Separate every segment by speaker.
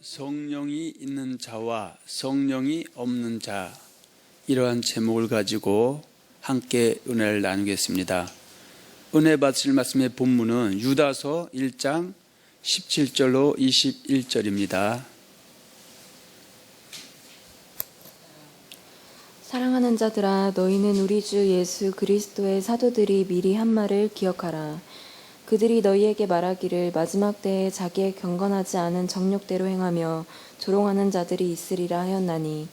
Speaker 1: 성령이 있는 자와 성령이 없는 자, 이러한 제목을 가지고 함께 은혜를 나누겠습니다. 은혜 받으실 말씀의 본문은 유다서 1장 17절로 21절입니다.
Speaker 2: 사랑하는 자들아, 너희는 우리 주 예수 그리스도의 사도들이 미리 한 말을 기억하라. 그들이 너희에게 말하기를 마지막 때에 자기의 경건하지 않은 정욕대로 행하며 조롱하는 자들이 있으리라 하였나니,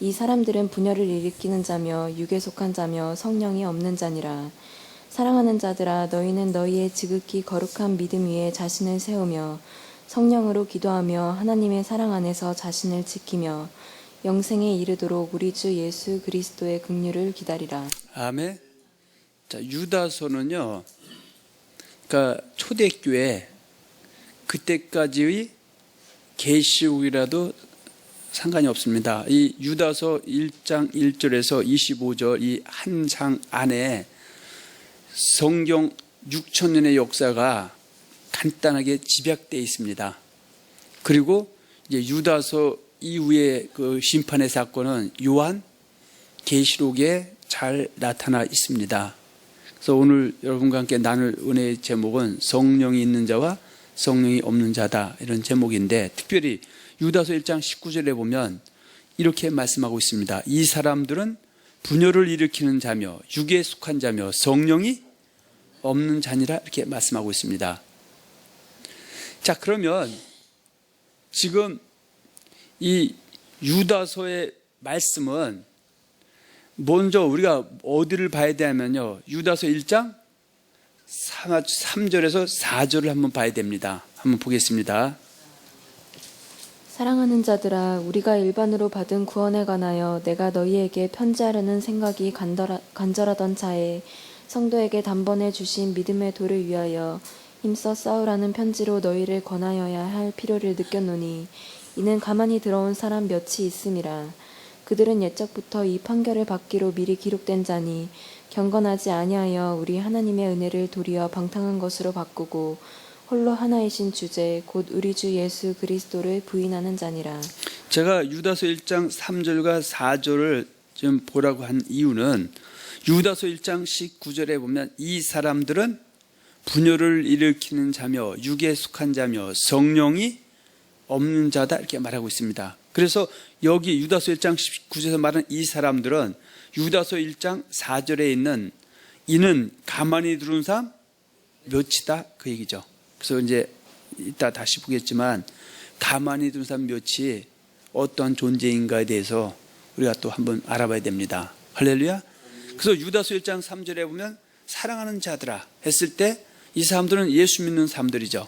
Speaker 2: 이 사람들은 분열을 일으키는 자며 육에 속한 자며 성령이 없는 자니라. 사랑하는 자들아, 너희는 너희의 지극히 거룩한 믿음 위에 자신을 세우며 성령으로 기도하며 하나님의 사랑 안에서 자신을 지키며 영생에 이르도록 우리 주 예수 그리스도의 긍휼을 기다리라.
Speaker 1: 아멘. 자, 유다서는요, 그러니까 초대교회 그때까지의 계시록이라도 상관이 없습니다. 이 유다서 1장 1절에서 25절 이 한 장 안에 성경 6,000년의 역사가 간단하게 집약되어 있습니다. 그리고 이제 유다서 이후의 그 심판의 사건은 요한 계시록에 잘 나타나 있습니다. 그래서 오늘 여러분과 함께 나눌 은혜의 제목은 성령이 있는 자와 성령이 없는 자다, 이런 제목인데, 특별히 유다서 1장 19절에 보면 이렇게 말씀하고 있습니다. 이 사람들은 분열을 일으키는 자며 육에 속한 자며 성령이 없는 자니라, 이렇게 말씀하고 있습니다. 자, 그러면 지금 이 유다서의 말씀은 먼저 우리가 어디를 봐야 되냐면요, 유다서 1장 3절에서 4절을 한번 봐야 됩니다. 한번 보겠습니다.
Speaker 2: 사랑하는 자들아, 우리가 일반으로 받은 구원에 관하여 내가 너희에게 편지하려는 생각이 간절하던 차에 성도에게 단번에 주신 믿음의 도를 위하여 힘써 싸우라는 편지로 너희를 권하여야 할 필요를 느꼈노니, 이는 가만히 들어온 사람 몇이 있음이라. 그들은 옛적부터 이 판결을 받기로 미리 기록된 자니 경건하지 아니하여 우리 하나님의 은혜를 도리어 방탕한 것으로 바꾸고 홀로 하나이신 주제 곧 우리 주 예수 그리스도를 부인하는 자니라.
Speaker 1: 제가 유다서 1장 3절과 4절을 좀 보라고 한 이유는, 유다서 1장 19절에 보면 이 사람들은 분열을 일으키는 자며 육에 속한 자며 성령이 없는 자다, 이렇게 말하고 있습니다. 그래서 여기 유다서 1장 19절에서 말하는 이 사람들은 유다서 1장 4절에 있는 이는 가만히 두는 사람 몇이다, 그 얘기죠. 그래서 이제 이따 다시 보겠지만 가만히 두는 사람 몇이 어떤 존재인가에 대해서 우리가 또 한번 알아봐야 됩니다. 할렐루야. 그래서 유다서 1장 3절에 보면 사랑하는 자들아 했을 때 이 사람들은 예수 믿는 사람들이죠.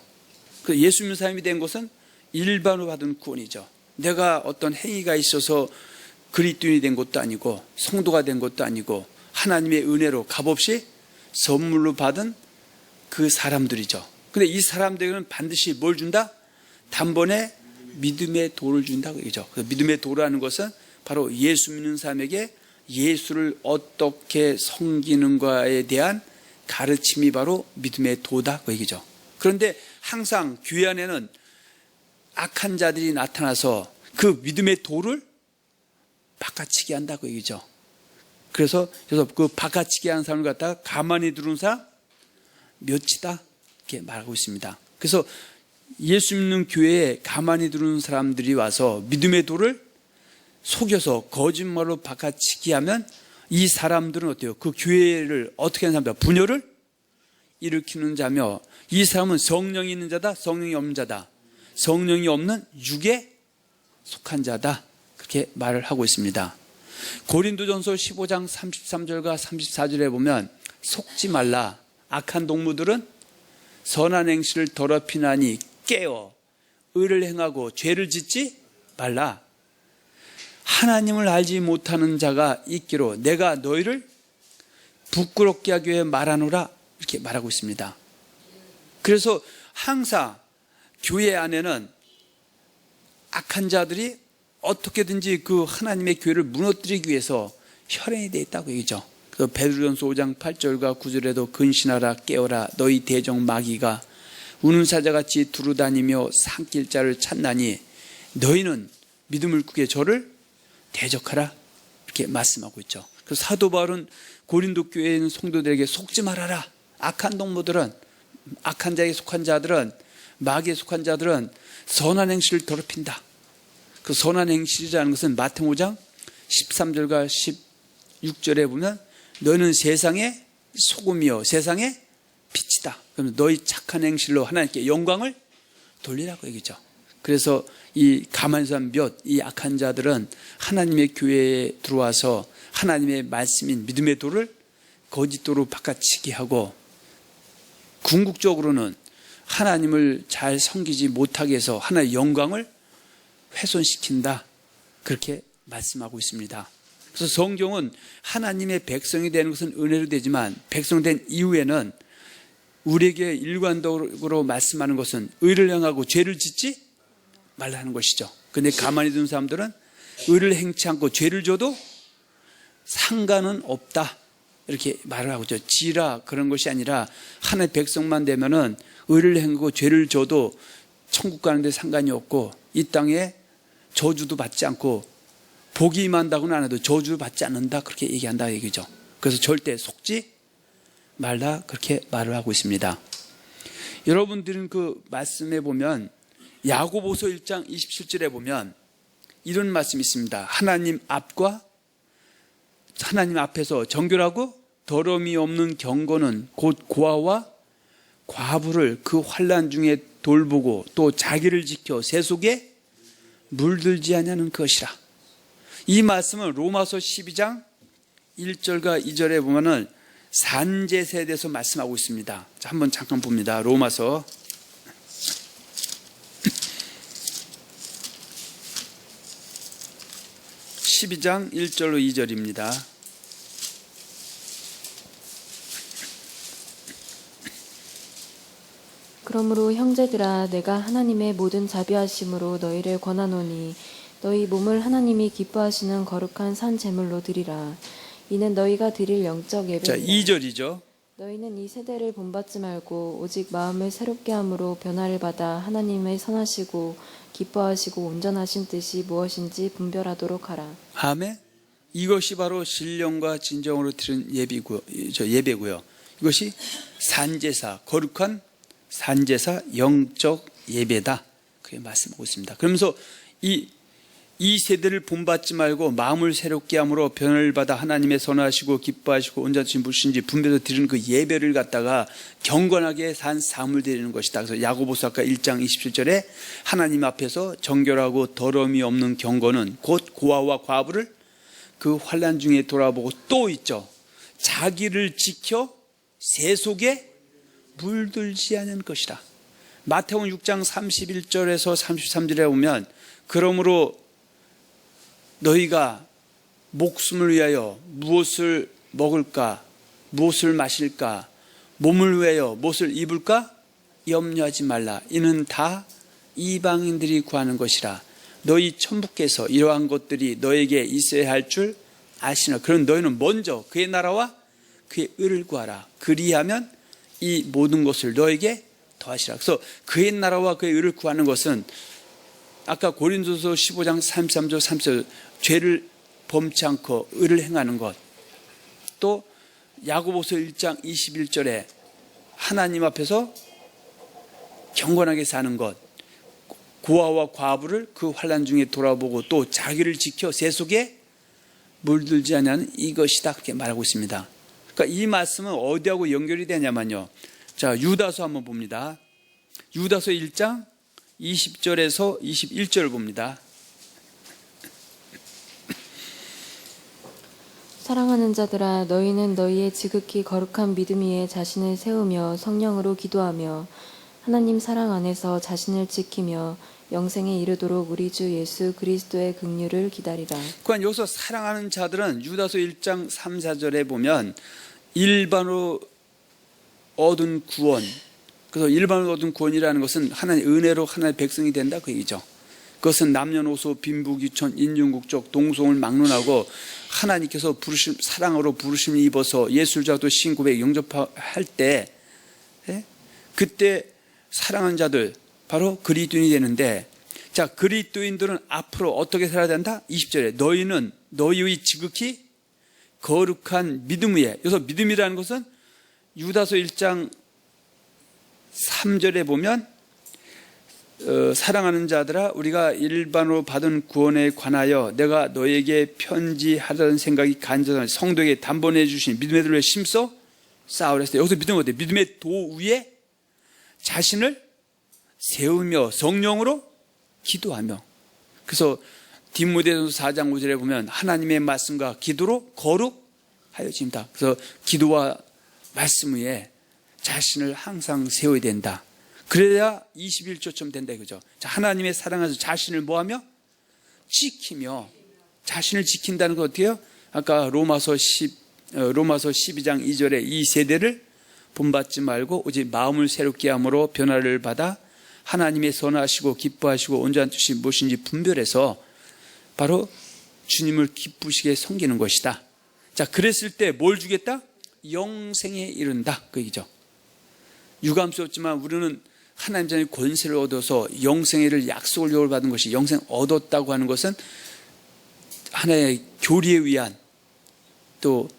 Speaker 1: 그 예수 믿는 사람이 된 것은 일반으로 받은 구원이죠. 내가 어떤 행위가 있어서 그리스도인이 된 것도 아니고 성도가 된 것도 아니고 하나님의 은혜로 값없이 선물로 받은 그 사람들이죠. 근데 이 사람들에게는 반드시 뭘 준다? 단번에 믿음의 도를 준다고 얘기죠. 그 믿음의 도라는 것은 바로 예수 믿는 사람에게 예수를 어떻게 섬기는가에 대한 가르침이 바로 믿음의 도다, 그 얘기죠. 그런데 항상 교회 안에는 악한 자들이 나타나서 그 믿음의 도를 바꿔치기 한다고 얘기죠. 그래서 그 바꿔치기 하는 사람을 갖다가 가만히 두는 사람 몇이다, 이렇게 말하고 있습니다. 그래서 예수 믿는 교회에 가만히 두는 사람들이 와서 믿음의 도를 속여서 거짓말로 바꿔치기 하면 이 사람들은 어때요? 그 교회를 어떻게 하는 사람이다? 분열을 일으키는 자며, 이 사람은 성령이 있는 자다, 성령이 없는 자다, 성령이 없는 육에 속한 자다, 그렇게 말을 하고 있습니다. 고린도전서 15장 33절과 34절에 보면 속지 말라, 악한 동무들은 선한 행실을 더럽히나니 깨어 의를 행하고 죄를 짓지 말라. 하나님을 알지 못하는 자가 있기로 내가 너희를 부끄럽게 하기 위해 말하노라, 이렇게 말하고 있습니다. 그래서 항상 교회 안에는 악한 자들이 어떻게든지 그 하나님의 교회를 무너뜨리기 위해서 혈행이 되어 있다고 얘기죠. 그 베드로전서 5장 8절과 9절에도 근신하라, 깨어라, 너희 대적 마귀가 우는 사자같이 두루다니며 산길자를 찾나니 너희는 믿음을 꾸게 저를 대적하라 이렇게 말씀하고 있죠. 그래서 사도 바울은 고린도 교회에 있는 성도들에게 속지 말아라. 악한 동무들은, 악한 자에 속한 자들은, 마귀에 속한 자들은 선한 행실을 더럽힌다. 그 선한 행실이라는 것은 마태복음 5장 13절과 16절에 보면 너희는 세상의 소금이요 세상의 빛이다. 그럼 너희 착한 행실로 하나님께 영광을 돌리라고 얘기죠. 그래서 이 가만산 몇, 이 악한 자들은 하나님의 교회에 들어와서 하나님의 말씀인 믿음의 도를 거짓도로 바꿔치기 하고 궁극적으로는 하나님을 잘 섬기지 못하게 해서 하나님의 영광을 훼손시킨다. 그렇게 말씀하고 있습니다. 그래서 성경은 하나님의 백성이 되는 것은 은혜로 되지만 백성 된 이후에는 우리에게 일관적으로 말씀하는 것은 의를 행하고 죄를 짓지 말라는 것이죠. 그런데 가만히 둔 사람들은 의를 행치 않고 죄를 져도 상관은 없다 이렇게 말을 하고 있죠. 지라 그런 것이 아니라 하나님의 백성만 되면은 의를 행하고 죄를 져도 천국 가는 데 상관이 없고 이 땅에 저주도 받지 않고 복이 임한다고는 안 해도 저주 받지 않는다 그렇게 얘기한다 얘기죠. 그래서 절대 속지 말라 그렇게 말을 하고 있습니다. 여러분들은 그 말씀에 보면 야고보서 1장 27절에 보면 이런 말씀이 있습니다. 하나님 앞에서 정결하고 더러움이 없는 경건은 곧 고아와 과부를 그 환난 중에 돌보고 또 자기를 지켜 새 속에 물들지 아니하는 것이라. 이 말씀은 로마서 12장 1절과 2절에 보면은 산제사에 대해서 말씀하고 있습니다. 자, 한번 잠깐 봅니다. 로마서 12장 1절로 2절입니다.
Speaker 2: 그러므로 형제들아 내가 하나님의 모든 자비하심으로 너희를 권하노니 너희 몸을 하나님이 기뻐하시는 거룩한 산 제물로 드리라. 이는 너희가 드릴 영적 예배니라.
Speaker 1: 자, 2절이죠.
Speaker 2: 너희는 이 세대를 본받지 말고 오직 마음을 새롭게 함으로 변화를 받아 하나님의 선하시고 기뻐하시고 온전하신 뜻이 무엇인지 분별하도록 하라.
Speaker 1: 아멘. 이것이 바로 신령과 진정으로 드리는 예배고요. 이것이 산제사, 거룩한 산제사 영적 예배다. 그게 말씀하고 있습니다. 그러면서 이 세대를 본받지 말고 마음을 새롭게 함으로 변화를 받아 하나님의 선하시고 기뻐하시고 온전하신 분이신지 분별해서 드리는 그 예배를 갖다가 경건하게 산 삶을 드리는 것이다. 그래서 야고보서 아까 1장 27절에 하나님 앞에서 정결하고 더러움이 없는 경건은 곧 고아와 과부를 그 환난 중에 돌아보고 또 있죠. 자기를 지켜 새 속에 물들지 않은 것이라. 마태복음 6장 31절에서 33절에 보면 그러므로 너희가 목숨을 위하여 무엇을 먹을까, 무엇을 마실까, 몸을 위하여 무엇을 입을까 염려하지 말라. 이는 다 이방인들이 구하는 것이라. 너희 천부께서 이러한 것들이 너에게 있어야 할 줄 아시나. 그런 너희는 먼저 그의 나라와 그의 의를 구하라. 그리하면 이 모든 것을 너에게 더하시라. 그래서 그의 나라와 그의 의를 구하는 것은 아까 고린도서 15장 33절 34절 죄를 범치 않고 의를 행하는 것, 또 야고보서 1장 21절에 하나님 앞에서 경건하게 사는 것, 고아와 과부를 그 환난 중에 돌아보고 또 자기를 지켜 새 속에 물들지 않는 이것이다 그렇게 말하고 있습니다. 그러니까 이 말씀은 어디하고 연결이 되냐면요. 자, 유다서 한번 봅니다. 유다서 1장 20절에서 21절 봅니다.
Speaker 2: 사랑하는 자들아 너희는 너희의 지극히 거룩한 믿음 위에 자신을 세우며 성령으로 기도하며 하나님 사랑 안에서 자신을 지키며 영생에 이르도록 우리 주 예수 그리스도의 긍휼을 기다리라.
Speaker 1: 그러니까 여기서 사랑하는 자들은 유다서 1장 3, 4절에 보면 일반으로 얻은 구원, 그래서 일반으로 얻은 구원이라는 것은 하나님의 은혜로 하나님의 백성이 된다 그 얘기죠. 그것은 남녀노소 빈부귀천 인륜국적 동성을 막론하고 하나님께서 사랑으로 부르심을 입어서 예술자도 신고백 영접할 때 그때 사랑하는 자들 바로 그리스도인이 되는데 자, 그리스도인들은 앞으로 어떻게 살아야 된다? 20절에 너희는 너희의 지극히 거룩한 믿음 위에, 여기서 믿음이라는 것은 유다서 1장 3절에 보면 사랑하는 자들아 우리가 일반으로 받은 구원에 관하여 내가 너에게 편지하라는 생각이 간절한 성도에게 단번에 주신 믿음의 돌에 심써 쌓으라 했어요. 여기서 믿음은 어때요? 믿음의 도 위에 자신을 세우며 성령으로 기도하며. 그래서 디모데전서 4장 5절에 보면 하나님의 말씀과 기도로 거룩하여집니다. 그래서 기도와 말씀 위에 자신을 항상 세워야 된다. 그래야 21조쯤 된다 이거죠. 자, 하나님의 사랑에서 자신을 뭐하며? 지키며. 자신을 지킨다는 건 어떻게 해요? 아까 로마서 12장 2절에 이 세대를 본받지 말고 오직 마음을 새롭게 함으로 변화를 받아 하나님의 선하시고 기뻐하시고 온전한 뜻이 무엇인지 분별해서 바로 주님을 기쁘시게 섬기는 것이다. 자, 그랬을 때 뭘 주겠다? 영생에 이른다 그 얘기죠. 유감스럽지만 우리는 하나님 전에 권세를 얻어서 영생을 약속을 요구받은 것이 영생 얻었다고 하는 것은 하나의 교리에 의한 또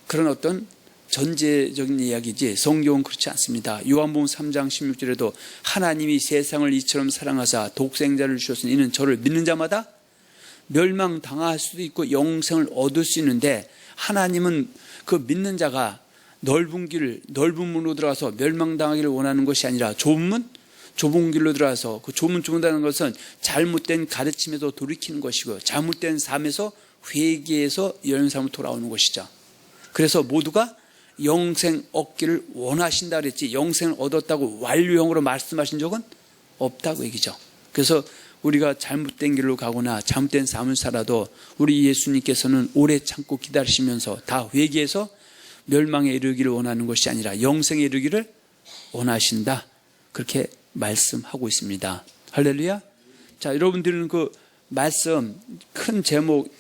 Speaker 1: 그런 어떤 전제적인 이야기지 성경은 그렇지 않습니다. 요한복음 3장 16절에도 하나님이 세상을 이처럼 사랑하사 독생자를 주셨으니 이는 저를 믿는 자마다 멸망당할 수도 있고 영생을 얻을 수 있는데 하나님은 그 믿는 자가 넓은 길, 넓은 문으로 들어가서 멸망당하기를 원하는 것이 아니라 좁은 문, 좁은 길로 들어가서 그 좁은 좁은다는 것은 잘못된 가르침에서 돌이키는 것이고 잘못된 삶에서 회개해서 여러 삶으로 돌아오는 것이죠. 그래서 모두가 영생 얻기를 원하신다 그랬지 영생을 얻었다고 완료형으로 말씀하신 적은 없다고 얘기죠. 그래서 우리가 잘못된 길로 가거나 잘못된 삶을 살아도 우리 예수님께서는 오래 참고 기다리시면서 다 회개해서 멸망에 이르기를 원하는 것이 아니라 영생에 이르기를 원하신다. 그렇게 말씀하고 있습니다. 할렐루야. 자, 여러분들은 그 말씀 큰 제목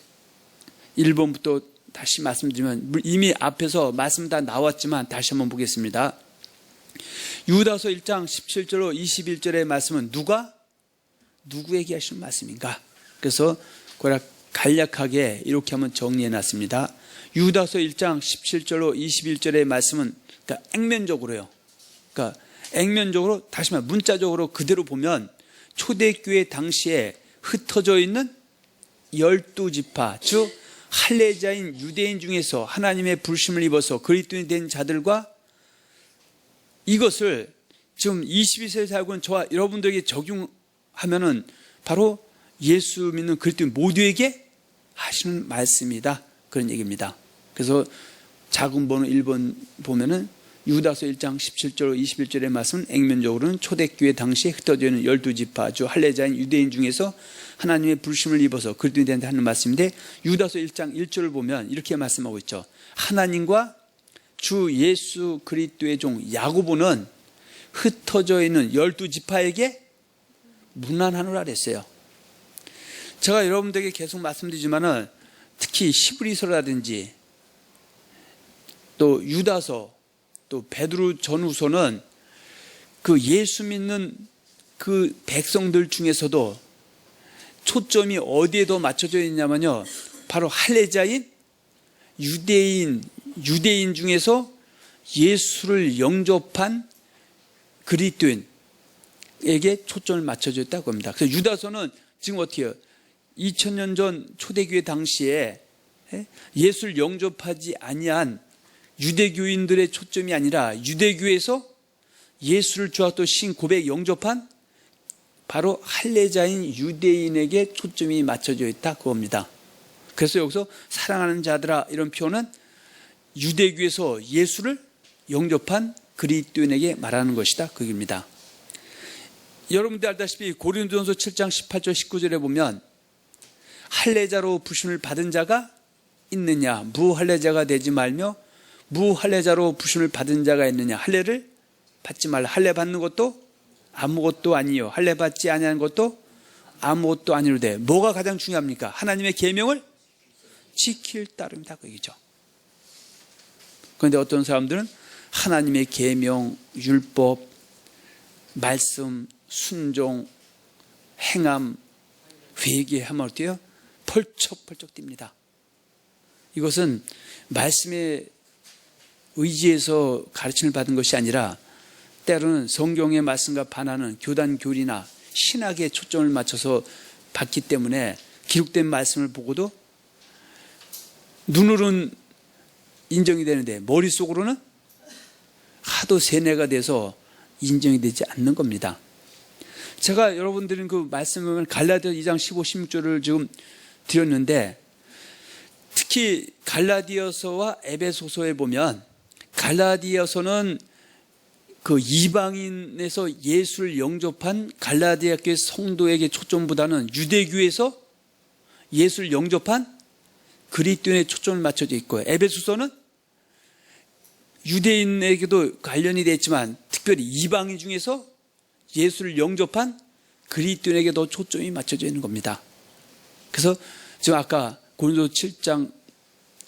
Speaker 1: 1번부터 다시 말씀드리면 이미 앞에서 말씀 다 나왔지만 다시 한번 보겠습니다. 유다서 1장 17절로 21절의 말씀은 누구에게 하시는 말씀인가? 그래서 간략하게 이렇게 한번 정리해 놨습니다. 유다서 1장 17절로 21절의 말씀은 그러니까 액면적으로요. 그러니까 액면적으로 다시 말해 문자적으로 그대로 보면 초대교회 당시에 흩어져 있는 12지파 즉 할례자인 유대인 중에서 하나님의 부르심을 입어서 그리스도인이 된 자들과 이것을 지금 21세기에 살고 있는 저와 여러분들에게 적용하면은 바로 예수 믿는 그리스도인 모두에게 하시는 말씀이다. 그런 얘기입니다. 그래서 작은 번호 1번 보면은 유다서 1장 17절 21절의 말씀은 액면적으로는 초대교회 당시에 흩어져 있는 12지파 주 할례자인 유대인 중에서 하나님의 부르심을 입어서 그리스도인이 된다 하는 말씀인데 유다서 1장 1절을 보면 이렇게 말씀하고 있죠. 하나님과 주 예수 그리스도의 종 야고보는 흩어져 있는 12지파에게 문안하노라 그랬어요. 제가 여러분들에게 계속 말씀드리지만은 특히 히브리서라든지 또 유다서 또 베드로 전후서는 그 예수 믿는 그 백성들 중에서도 초점이 어디에 더 맞춰져 있냐면요. 바로 할례자인 유대인 중에서 예수를 영접한 그리스도인에게 초점을 맞춰져 있다고 합니다. 그래서 유다서는 지금 어떻게 해요? 2000년 전 초대교회 당시에 예수를 영접하지 아니한 유대교인들의 초점이 아니라 유대교에서 예수를 주와 또 신 고백 영접한 바로 할례자인 유대인에게 초점이 맞춰져 있다 그겁니다. 그래서 여기서 사랑하는 자들아 이런 표현은 유대교에서 예수를 영접한 그리스도인에게 말하는 것이다 그겁니다. 여러분들 알다시피 고린도전서 7장 18절 19절에 보면 할례자로 부심을 받은 자가 있느냐 무할례자가 되지 말며 무할례자로 부심을 받은 자가 있느냐 할례를 받지 말라. 할례 받는 것도 아무것도 아니요 할례 받지 아니하는 것도 아무것도 아니로되 뭐가 가장 중요합니까? 하나님의 계명을 지킬 따름이다 그 얘기죠. 그런데 어떤 사람들은 하나님의 계명, 율법, 말씀, 순종 행함, 회개하면 어때요? 펄쩍펄쩍 뜁니다. 이것은 말씀에 의지해서 가르침을 받은 것이 아니라 때로는 성경의 말씀과 반하는 교단 교리나 신학에 초점을 맞춰서 받기 때문에 기록된 말씀을 보고도 눈으로는 인정이 되는데 머릿속으로는 하도 세뇌가 돼서 인정이 되지 않는 겁니다. 제가 여러분들은 그 말씀을 갈라디아 2장 15, 16절을 지금 드렸는데 특히 갈라디아서와 에베소서에 보면 갈라디아서는 그 이방인에서 예수를 영접한 갈라디아 교회 성도에게 초점보다는 유대교에서 예수를 영접한 그리스도인에 초점을 맞춰져 있고, 에베소서는 유대인에게도 관련이 됐지만 특별히 이방인 중에서 예수를 영접한 그리스도인에게 더 초점이 맞춰져 있는 겁니다. 그래서 지금 아까 고린도 7장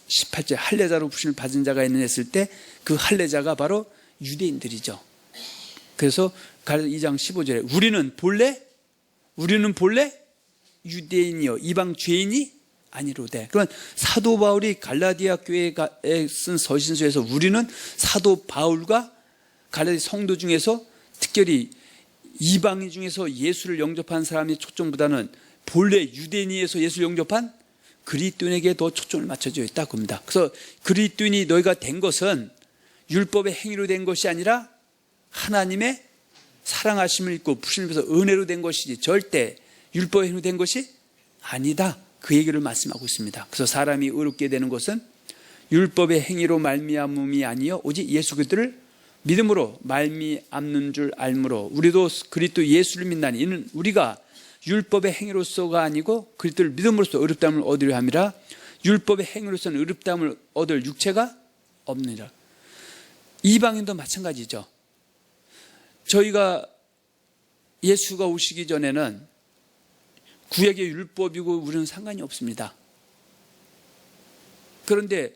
Speaker 1: 18절 할례자로 부심을 받은 자가 있는 했을 때 그 할례자가 바로 유대인들이죠. 그래서 2장 15절에 우리는 본래 유대인이요 이방 죄인이 아니로되. 그러면 사도 바울이 갈라디아 교회에 쓴 서신서에서 우리는 사도 바울과 갈라디아 성도 중에서 특별히 이방인 중에서 예수를 영접한 사람의 초점보다는 본래 유대인에서 예수를 영접한 그리스도인에게 더 초점을 맞춰져 있다고 합니다. 그래서 그리스도인이 너희가 된 것은 율법의 행위로 된 것이 아니라 하나님의 사랑하심을 입고 부심을 입어서 은혜로 된 것이지 절대 율법의 행위로 된 것이 아니다. 그 얘기를 말씀하고 있습니다. 그래서 사람이 의롭게 되는 것은 율법의 행위로 말미암음이 아니요 오직 예수 그리스도를 믿음으로 말미암는 줄 알므로 우리도 그리스도 예수를 믿나니 이는 우리가 율법의 행위로서가 아니고 그리스도를 믿음으로써 의롭다함을 얻으려 함이라. 율법의 행위로서는 의롭다함을 얻을 육체가 없느니라. 이방인도 마찬가지죠. 저희가 예수가 오시기 전에는 구약의 율법이고 우리는 상관이 없습니다. 그런데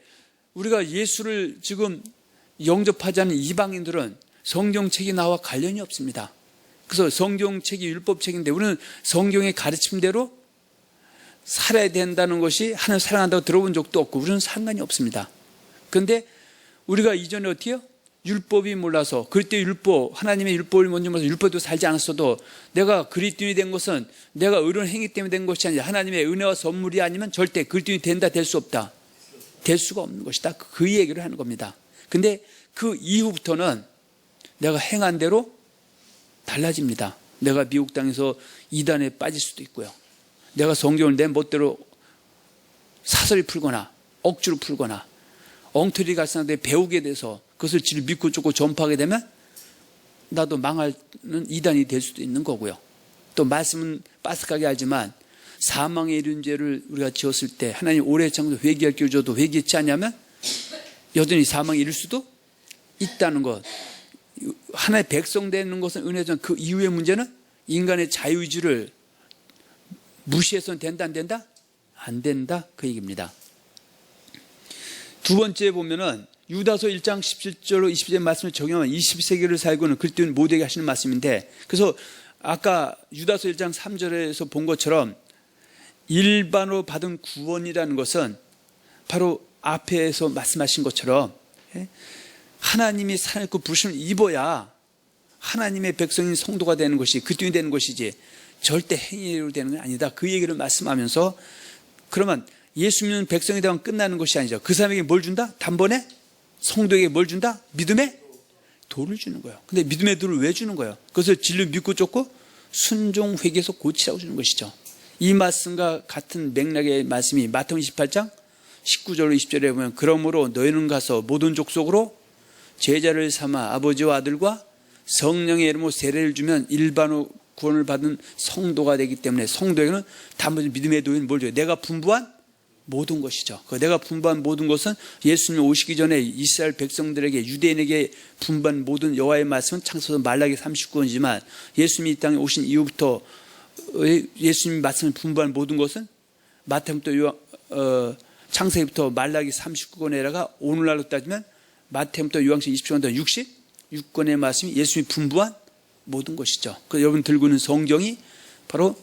Speaker 1: 우리가 예수를 지금 영접하지 않은 이방인들은 성경책이 나와 관련이 없습니다. 그래서 성경책이 율법책인데 우리는 성경의 가르침대로 살아야 된다는 것이 하나님 사랑한다고 들어본 적도 없고 우리는 상관이 없습니다. 그런데 우리가 이전에 어떻게 해요? 율법이 몰라서 그때 하나님의 율법을 먼저 몰라서 율법도 살지 않았어도 내가 그리스도인이 된 것은 내가 의로운 행위 때문에 된 것이 아니라 하나님의 은혜와 선물이 아니면 절대 그리스도인이 된다 될 수 없다. 될 수가 없는 것이다. 그 얘기를 하는 겁니다. 근데 그 이후부터는 내가 행한 대로 달라집니다. 내가 미국 땅에서 이단에 빠질 수도 있고요. 내가 성경을 내 멋대로 사설이 풀거나 억지로 풀거나 엉터리 갈상한테 배우게 돼서 그것을 믿고 쫓고 전파하게 되면 나도 망하는 이단이 될 수도 있는 거고요. 또 말씀은 빠삭하게 알지만 사망에 이른 죄를 우리가 지었을 때 하나님 오래 참고 회개할 기회를 줘도 회개했지 않냐면 여전히 사망에 이를 수도 있다는 것. 하나의 백성 되는 것은 은혜지만 그 이후의 문제는 인간의 자유의지를 무시해서는 된다 안 된다? 안 된다 그 얘기입니다. 두 번째 보면은 유다서 1장 17절로 20절 말씀을 적용하면 20세기를 살고는 그리스도인 모두에게 하시는 말씀인데, 그래서 아까 유다서 1장 3절에서 본 것처럼 일반으로 받은 구원이라는 것은 바로 앞에서 말씀하신 것처럼 하나님이 사랑했고 부르심을 입어야 하나님의 백성인 성도가 되는 것이 그리스도인이 되는 것이지 절대 행위로 되는 건 아니다. 그 얘기를 말씀하면서 그러면 예수 믿는 백성이 되면 끝나는 것이 아니죠. 그 사람에게 뭘 준다? 단번에 성도에게 뭘 준다? 믿음의 도를 주는 거예요. 근데 믿음의 도를 왜 주는 거예요? 그것을 진리 믿고 쫓고 순종 회개해서 고치라고 주는 것이죠. 이 말씀과 같은 맥락의 말씀이 마태복음 28장 19절로 20절에 보면 그러므로 너희는 가서 모든 족속으로 제자를 삼아 아버지와 아들과 성령의 이름으로 세례를 주면 일반으로 구원을 받은 성도가 되기 때문에 성도에게는 단번에 믿음의 도인 뭘 줘요? 내가 분부한 모든 것이죠. 내가 분부한 모든 것은 예수님 오시기 전에 이스라엘 백성들에게 유대인에게 분부한 모든 여호와의 말씀은 창세기서 말라기 39권이지만 예수님이 이 땅에 오신 이후부터 예수님이 말씀을 분부한 모든 것은 마태복음부터 창세기부터 말라기 39권에다가 오늘날로 따지면 마태복음부터 요한복음 27권부터 66권의 말씀이 예수님이 분부한 모든 것이죠. 여러분 들고 있는 성경이 바로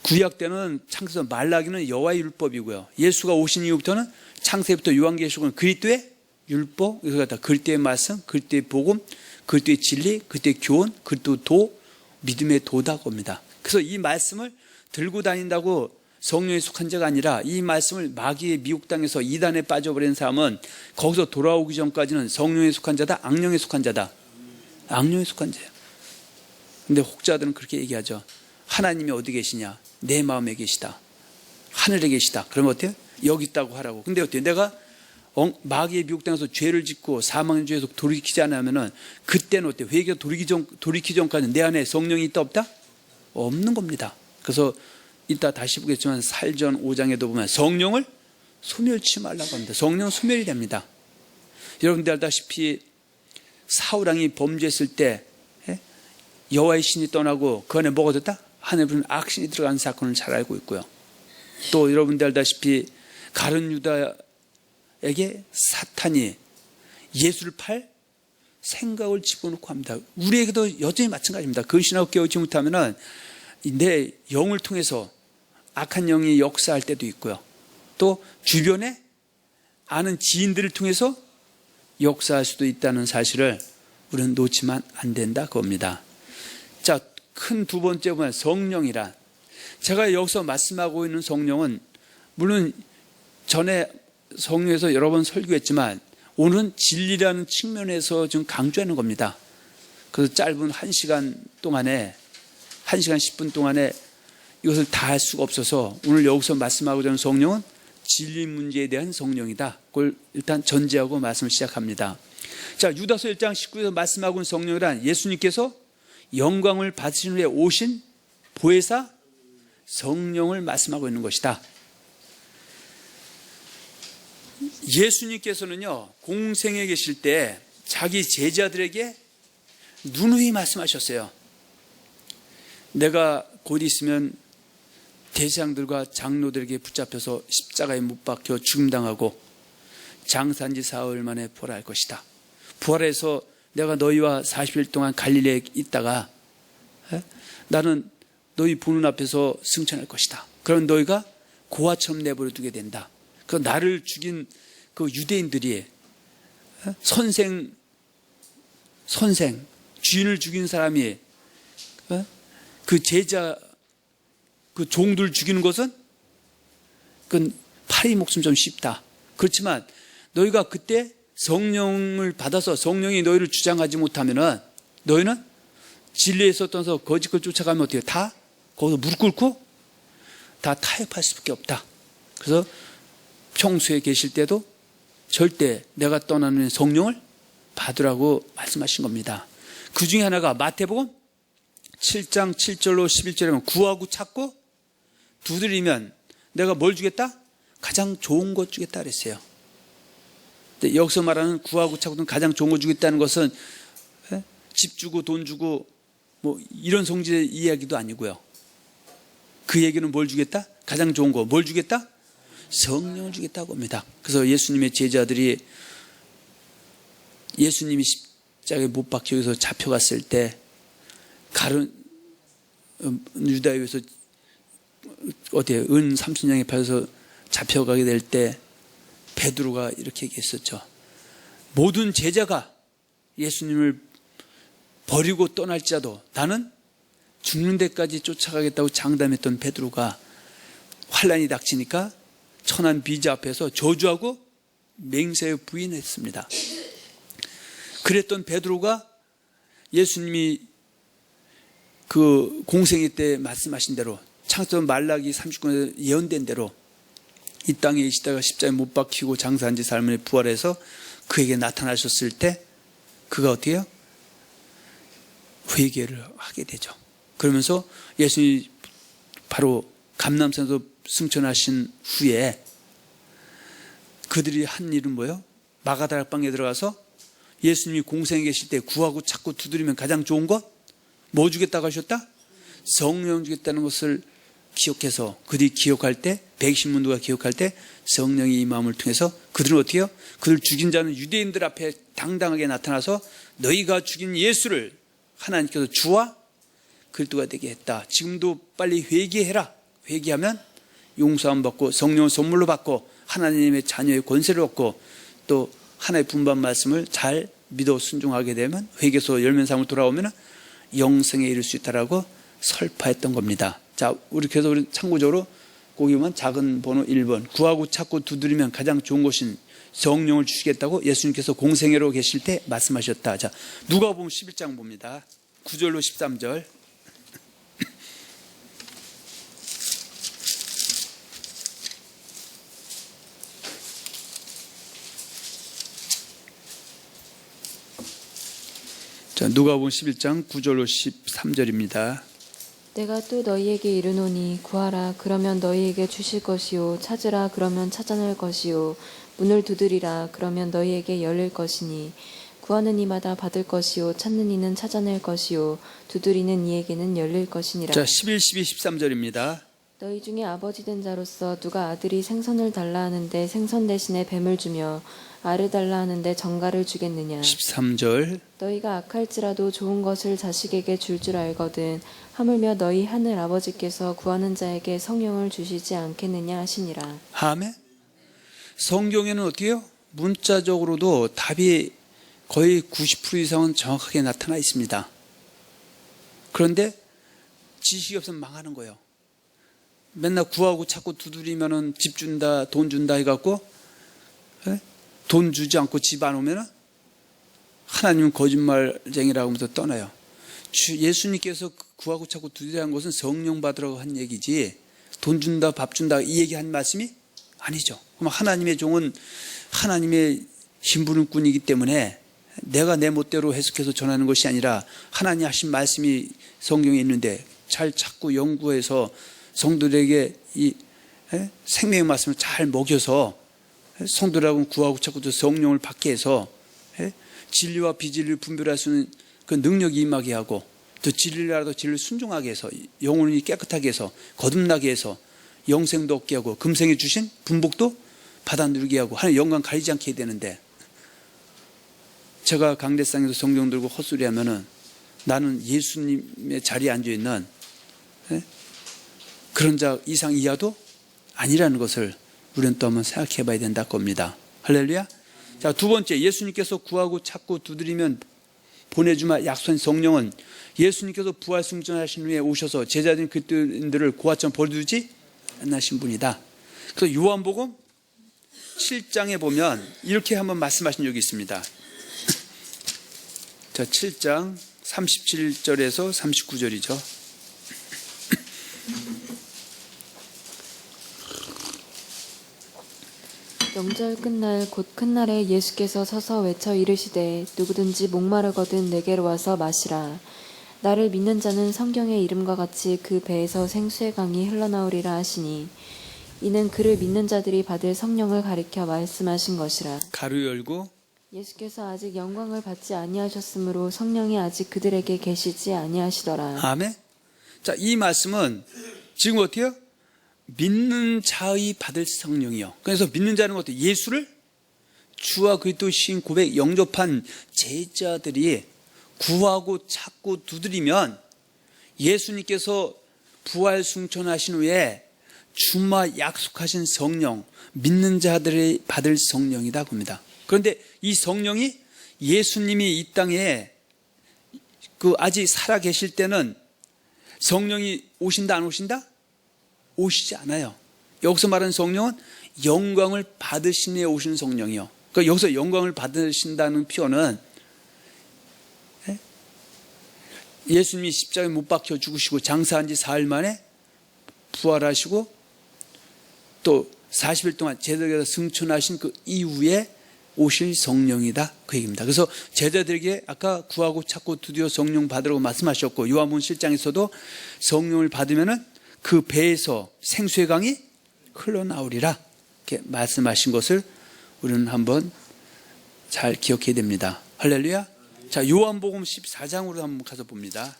Speaker 1: 구약 때는 창세서 말라기는 여호와의 율법이고요. 예수가 오신 이후부터는 창세부터 요한계시록은 그리스도의 율법, 그래서 그리스도의 말씀, 그리스도의 복음, 그리스도의 진리, 그리스도의 교훈, 그리스도의 도, 믿음의 도다고 합니다. 그래서 이 말씀을 들고 다닌다고 성령에 속한 자가 아니라 이 말씀을 마귀의 미혹당해서 이단에 빠져버린 사람은 거기서 돌아오기 전까지는 성령에 속한 자다, 악령에 속한 자다. 악령에 속한 자예요. 근데 혹자들은 그렇게 얘기하죠. 하나님이 어디 계시냐? 내 마음에 계시다. 하늘에 계시다. 그러면 어때요? 여기 있다고 하라고. 근데 어때요? 내가 마귀의 미혹당해서 죄를 짓고 사망의 죄에서 돌이키지 않으면은 그때는 어때요? 회개가 돌이키기 전까지는 내 안에 성령이 있다 없다? 없는 겁니다. 그래서 이따 다시 보겠지만 살전 5장에도 보면 성령을 소멸치 말라고 합니다. 성령은 소멸이 됩니다. 여러분들 알다시피 사울왕이 범죄했을 때 여호와의 신이 떠나고 그 안에 뭐가 됐다? 하늘에 악신이 들어간 사건을 잘 알고 있고요. 또 여러분들 알다시피 가룟 유다에게 사탄이 예수를 팔 생각을 집어넣고 합니다. 우리에게도 여전히 마찬가지입니다. 근신하고 깨우치 못하면은 내 영을 통해서 악한 영이 역사할 때도 있고요. 또 주변에 아는 지인들을 통해서 역사할 수도 있다는 사실을 우리는 놓치면 안 된다 그겁니다. 자, 큰 두 번째 보면 성령이란, 제가 여기서 말씀하고 있는 성령은 물론 전에 성령에서 여러 번 설교했지만 오늘은 진리라는 측면에서 좀 강조하는 겁니다. 그래서 짧은 1시간 동안에 1시간 10분 동안에 이것을 다 할 수가 없어서 오늘 여기서 말씀하고자 하는 성령은 진리 문제에 대한 성령이다. 그걸 일단 전제하고 말씀을 시작합니다. 자, 유다서 1장 19절에서 말씀하고 있는 성령이란 예수님께서 영광을 받으신 후에 오신 보혜사 성령을 말씀하고 있는 것이다. 예수님께서는요, 공생에 계실 때 자기 제자들에게 누누이 말씀하셨어요. 내가 곧 있으면 대제사장들과 장로들에게 붙잡혀서 십자가에 못 박혀 죽음당하고 장사한 지 사흘 만에 부활할 것이다. 부활해서 내가 너희와 40일 동안 갈릴리에 있다가 나는 너희 보는 앞에서 승천할 것이다. 그럼 너희가 고아처럼 내버려 두게 된다. 그 나를 죽인 그 유대인들이 선생 주인을 죽인 사람이 그 제자 그 종들 죽이는 것은 그건 파리 목숨 좀 쉽다. 그렇지만 너희가 그때 성령을 받아서 성령이 너희를 주장하지 못하면은 너희는 진리에 있었던서 거짓 걸 쫓아가면 어때요? 다 거기서 무릎 꿇고 다 타협할 수밖에 없다. 그래서 평소에 계실 때도 절대 내가 떠나는 성령을 받으라고 말씀하신 겁니다. 그 중에 하나가 마태복음 7장 7절로 11절에 보면 구하고 찾고 두드리면 내가 뭘 주겠다? 가장 좋은 것 주겠다 그랬어요. 근데 여기서 말하는 구하고 찾고 가장 좋은 것 주겠다는 것은 집 주고 돈 주고 뭐 이런 성질의 이야기도 아니고요. 그 얘기는 뭘 주겠다? 가장 좋은 거. 뭘 주겠다? 성령을 주겠다고 합니다. 그래서 예수님의 제자들이 예수님이 십자가에 못 박혀 여기서 잡혀갔을 때 가룟 유다에서 어디에 은 30냥에 팔려서 잡혀가게 될 때 베드로가 이렇게 얘기했었죠. 모든 제자가 예수님을 버리고 떠날지라도 나는 죽는 데까지 쫓아가겠다고 장담했던 베드로가 환란이 닥치니까 천한 비자 앞에서 저주하고 맹세에 부인했습니다. 그랬던 베드로가 예수님이 그 공생애 때 말씀하신 대로 창세기 말라기 39년에 예언된 대로 이 땅에 계시다가 십자가에 못 박히고 장사한 지 사흘 만에 부활해서 그에게 나타나셨을 때 그가 어떻게 해요? 회개를 하게 되죠. 그러면서 예수님이 바로 감람산에서 승천하신 후에 그들이 한 일은 뭐예요? 마가다락방에 들어가서 예수님이 공생에 계실 때 구하고 찾고 두드리면 가장 좋은 것? 뭐 주겠다고 하셨다? 성령 주겠다는 것을 기억해서 그들이 기억할 때 120문도가 기억할 때 성령이 이 마음을 통해서 그들은 어떻게 해요? 그들 죽인 자는 유대인들 앞에 당당하게 나타나서 너희가 죽인 예수를 하나님께서 주와 그리스도가 되게 했다. 지금도 빨리 회개해라. 회개하면 용서함 받고 성령을 선물로 받고 하나님의 자녀의 권세를 얻고 또 하나의 분반 말씀을 잘 믿어 순종하게 되면 회개소 열면서 한번 돌아오면 영생에 이를 수 있다라고 설파했던 겁니다. 자, 그래서 우리 참고적으로 거기 보면 작은 번호 1번 구하고 찾고 두드리면 가장 좋은 것인 성령을 주시겠다고 예수님께서 공생애로 계실 때 말씀하셨다. 자, 누가복음 11장 봅니다. 9절로 13절. 자, 누가복음 11장 9절로 13절입니다.
Speaker 2: 내가 또 너희에게 이르노니 구하라 그러면 너희에게 주실 것이요 찾으라 그러면 찾아낼 것이요 문을 두드리라 그러면 너희에게 열릴 것이니 구하는 이마다 받을 것이요 찾는 이는 찾아낼 것이요 두드리는 이에게는 열릴 것이니라.
Speaker 1: 자, 11, 12, 13절입니다.
Speaker 2: 너희 중에 아버지 된 자로서 누가 아들이 생선을 달라 하는데 생선 대신에 뱀을 주며 알을 달라 하는데 정갈을 주겠느냐.
Speaker 1: 13절.
Speaker 2: 너희가 악할지라도 좋은 것을 자식에게 줄 줄 알거든 하물며 너희 하늘 아버지께서 구하는 자에게 성령을 주시지 않겠느냐 하시니라.
Speaker 1: 아멘. 성경에는 어떻게요? 문자적으로도 답이 거의 90% 이상은 정확하게 나타나 있습니다. 그런데 지식이 없으면 망하는 거예요. 맨날 구하고 찾고 두드리면은 집 준다, 돈 준다 해갖고 돈 주지 않고 집 안 오면은 하나님은 거짓말쟁이라고 하면서 떠나요. 예수님께서 구하고 찾고 두드리라는 것은 성령 받으라고 한 얘기지 돈 준다, 밥 준다 이 얘기한 말씀이 아니죠. 그럼 하나님의 종은 하나님의 심부름꾼이기 때문에 내가 내 멋대로 해석해서 전하는 것이 아니라 하나님 하신 말씀이 성경에 있는데 잘 찾고 연구해서 성도들에게 이 생명의 말씀을 잘 먹여서 성도라고 구하고 찾고 성령을 받게 해서 진리와 비진리를 분별할 수 있는 그 능력이 임하게 하고 또 진리라도 진리를 순종하게 해서 영혼이 깨끗하게 해서 거듭나게 해서 영생도 얻게 하고 금생에 주신 분복도 받아 누리게 하고 하나님 영광 가리지 않게 해야 되는데 제가 강대상에서 성경 들고 헛소리 하면은 나는 예수님의 자리에 앉아있는 그런 자 이상 이하도 아니라는 것을 우리는 또 한번 생각해 봐야 된다 겁니다. 할렐루야. 자, 두 번째, 예수님께서 구하고 찾고 두드리면 보내주마 약속한 성령은 예수님께서 부활 승천하신 후에 오셔서 제자된 그리스도인들을 고아처럼 버려두지 않으신 분이다. 그래서 요한복음 7장에 보면 이렇게 한번 말씀하신 적이 있습니다. 자, 7장 37절에서 39절이죠.
Speaker 2: 명절 끝날 곧 큰날에 예수께서 서서 외쳐 이르시되 누구든지 목마르거든 내게로 와서 마시라. 나를 믿는 자는 성경의 이름과 같이 그 배에서 생수의 강이 흘러나오리라 하시니 이는 그를 믿는 자들이 받을 성령을 가리켜 말씀하신 것이라.
Speaker 1: 가로 열고
Speaker 2: 예수께서 아직 영광을 받지 아니하셨으므로 성령이 아직 그들에게 계시지 아니하시더라.
Speaker 1: 아멘. 자, 이 말씀은 지금 어때요? 믿는 자의 받을 성령이요. 그래서 믿는 자는 어때요? 예수를 주와 그리스도의 신 고백 영접한 제자들이 구하고 찾고 두드리면 예수님께서 부활 승천하신 후에 주마 약속하신 성령, 믿는 자들이 받을 성령이다 봅니다. 그런데 이 성령이 예수님이 이 땅에 아직 살아 계실 때는 성령이 오신다 안 오신다? 오시지 않아요. 여기서 말하는 성령은 영광을 받으신 후에 오신 성령이요. 그러니까 여기서 영광을 받으신다는 표현은 예수님이 십자가에 못 박혀 죽으시고 장사한 지 사흘 만에 부활하시고 또 40일 동안 제자들에게서 승천하신 그 이후에 오실 성령이다 그 얘기입니다. 그래서 제자들에게 아까 구하고 찾고 드디어 성령 받으라고 말씀하셨고 요한복음 7장에서도 성령을 받으면은 그 배에서 생수의 강이 흘러나오리라 이렇게 말씀하신 것을 우리는 한번 잘 기억해야 됩니다. 할렐루야. 자, 요한복음 14장으로 한번 가서 봅니다.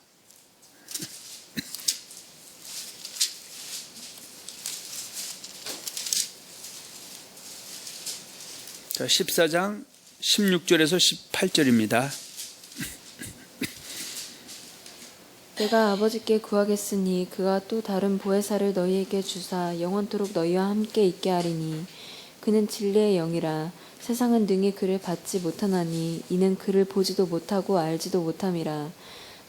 Speaker 1: 자, 14장 16절에서 18절입니다.
Speaker 2: 내가 아버지께 구하겠으니 그가 또 다른 보혜사를 너희에게 주사 영원토록 너희와 함께 있게 하리니 그는 진리의 영이라. 세상은 능히 그를 받지 못하나니 이는 그를 보지도 못하고 알지도 못함이라.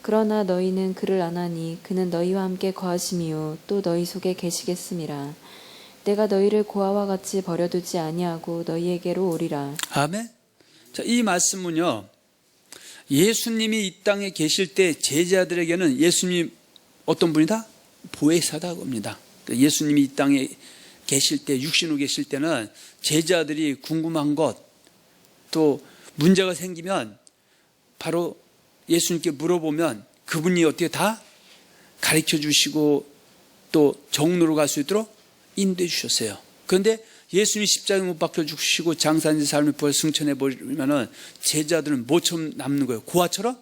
Speaker 2: 그러나 너희는 그를 아나니 그는 너희와 함께 거하심이요 또 너희 속에 계시겠음이라. 내가 너희를 고아와 같이 버려두지 아니하고 너희에게로 오리라.
Speaker 1: 아멘. 자, 이 말씀은요, 예수님이 이 땅에 계실 때 제자들에게는 예수님이 어떤 분이다? 보혜사다고 합니다. 예수님이 이 땅에 계실 때, 육신으로 계실 때는 제자들이 궁금한 것, 또 문제가 생기면 바로 예수님께 물어보면 그분이 어떻게 다 가르쳐 주시고 또 정로로 갈 수 있도록 인도해 주셨어요. 그런데 예수님이 십자가에 못 박혀 죽으시고 장사한 삶을 보여 승천해 버리면은 제자들은 뭐처럼 남는 거예요? 고아처럼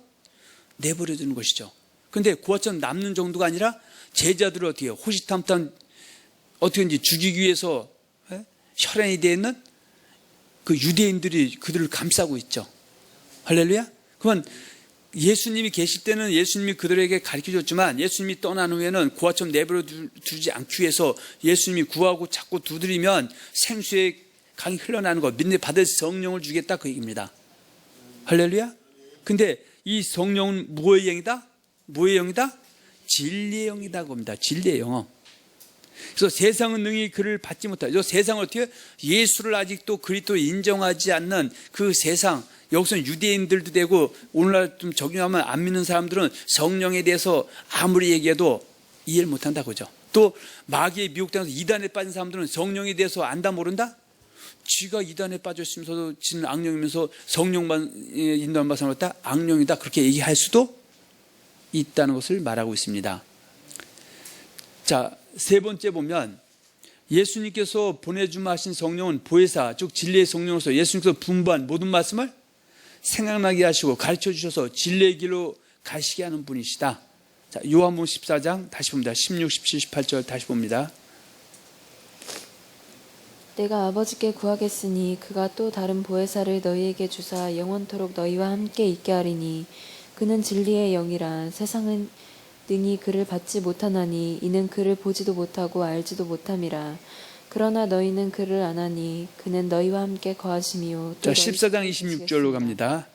Speaker 1: 내버려 두는 것이죠. 그런데 고아처럼 남는 정도가 아니라 제자들을 어떻게 해요? 호시탐탐 어떻게든지 죽이기 위해서 혈안이 되어 있는 그 유대인들이 그들을 감싸고 있죠. 할렐루야. 그러면 예수님이 계실 때는 예수님이 그들에게 가르쳐줬지만 예수님이 떠난 후에는 고아처럼 내버려 두지 않기 위해서 예수님이 구하고 자꾸 두드리면 생수의 강이 흘러나는 것, 믿는 받을 성령을 주겠다 그 얘기입니다. 할렐루야. 근데 이 성령은 뭐의 영이다? 뭐의 영이다? 진리의 영이다 겁니다. 진리의 영. 그래서 세상은 능히 그를 받지 못하죠. 세상을 어떻게 예수를 아직도 그리스도로 인정하지 않는 그 세상, 여기서는 유대인들도 되고 오늘날 좀 적용하면 안 믿는 사람들은 성령에 대해서 아무리 얘기해도 이해를 못한다 그죠. 또 마귀에 미혹당해서 이단에 빠진 사람들은 성령에 대해서 안다 모른다? 쥐가 이단에 빠져 있으면서도 지는 악령이면서 성령만 인도한 바상을 했다? 악령이다 그렇게 얘기할 수도 있다는 것을 말하고 있습니다. 자, 세 번째 보면 예수님께서 보내주마 하신 성령은 보혜사, 즉 진리의 성령으로서 예수님께서 분부한 모든 말씀을 생각나게 하시고 가르쳐 주셔서 진리의 길로 가시게 하는 분이시다. 자, 요한복음 14장 다시 봅니다. 16, 17, 18절 다시 봅니다.
Speaker 2: 내가 아버지께 구하겠으니 그가 또 다른 보혜사를 너희에게 주사 영원토록 너희와 함께 있게 하리니 그는 진리의 영이라. 세상은 능히 그를 받지 못하나니 이는 그를 보지도 못하고 알지도 못함이라. 그러나 너희는 그를 아나니 그는 너희와 함께 거하심이요
Speaker 1: 자, 14장 26절로 갑니다.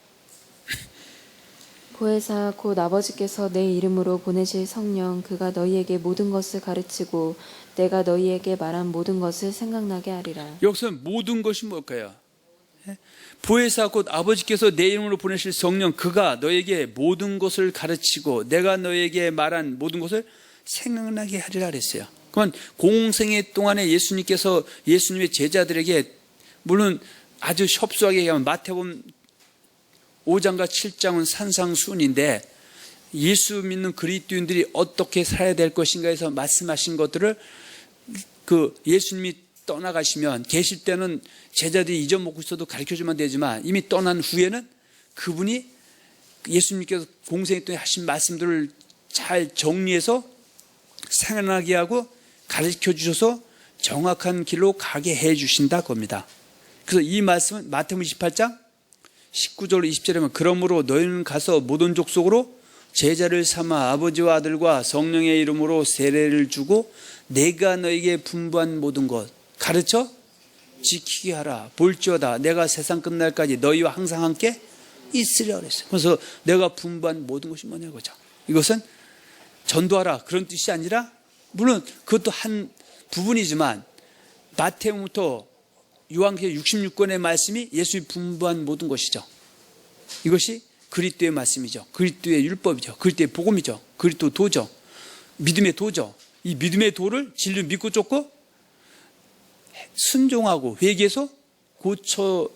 Speaker 2: 보혜사 곧 아버지께서 내 이름으로 보내실 성령 그가 너희에게 모든 것을 가르치고 내가 너희에게 말한 모든 것을 생각나게 하리라.
Speaker 1: 여기서 모든 것이 뭘까요? 보혜사 곧 아버지께서 내 이름으로 보내실 성령 그가 너에게 모든 것을 가르치고 내가 너에게 말한 모든 것을 생각나게 하리라 그랬어요. 그러면 공생애 동안에 예수님께서 예수님의 제자들에게 물론 아주 협소하게 얘기하면 마태복음 5장과 7장은 산상수훈인데 예수 믿는 그리스도인들이 어떻게 살아야 될 것인가 해서 말씀하신 것들을 그 예수님이 떠나가시면 계실 때는 제자들이 잊어먹고 있어도 가르쳐주면 되지만 이미 떠난 후에는 그분이 예수님께서 공생애 동안 하신 말씀들을 잘 정리해서 생각나게 하고 가르쳐 주셔서 정확한 길로 가게 해 주신다 겁니다. 그래서 이 말씀은 마태복음 28장 19절 20절에 보면 그러므로 너희는 가서 모든 족속으로 제자를 삼아 아버지와 아들과 성령의 이름으로 세례를 주고 내가 너에게 분부한 모든 것 가르쳐 지키게 하라. 볼지어다 내가 세상 끝날까지 너희와 항상 함께 있으려 그랬어요. 그래서 내가 분부한 모든 것이 뭐냐고 죠. 이것은 전도하라 그런 뜻이 아니라 물론 그것도 한 부분이지만 마태복음부터 요한계시록 66권의 말씀이 예수의 분부한 모든 것이죠. 이것이 그리스도의 말씀이죠. 그리스도의 율법이죠. 그리스도의 복음이죠. 그리스도 도죠. 믿음의 도죠. 이 믿음의 도를 진리를 믿고 쫓고 순종하고 회개해서 고쳐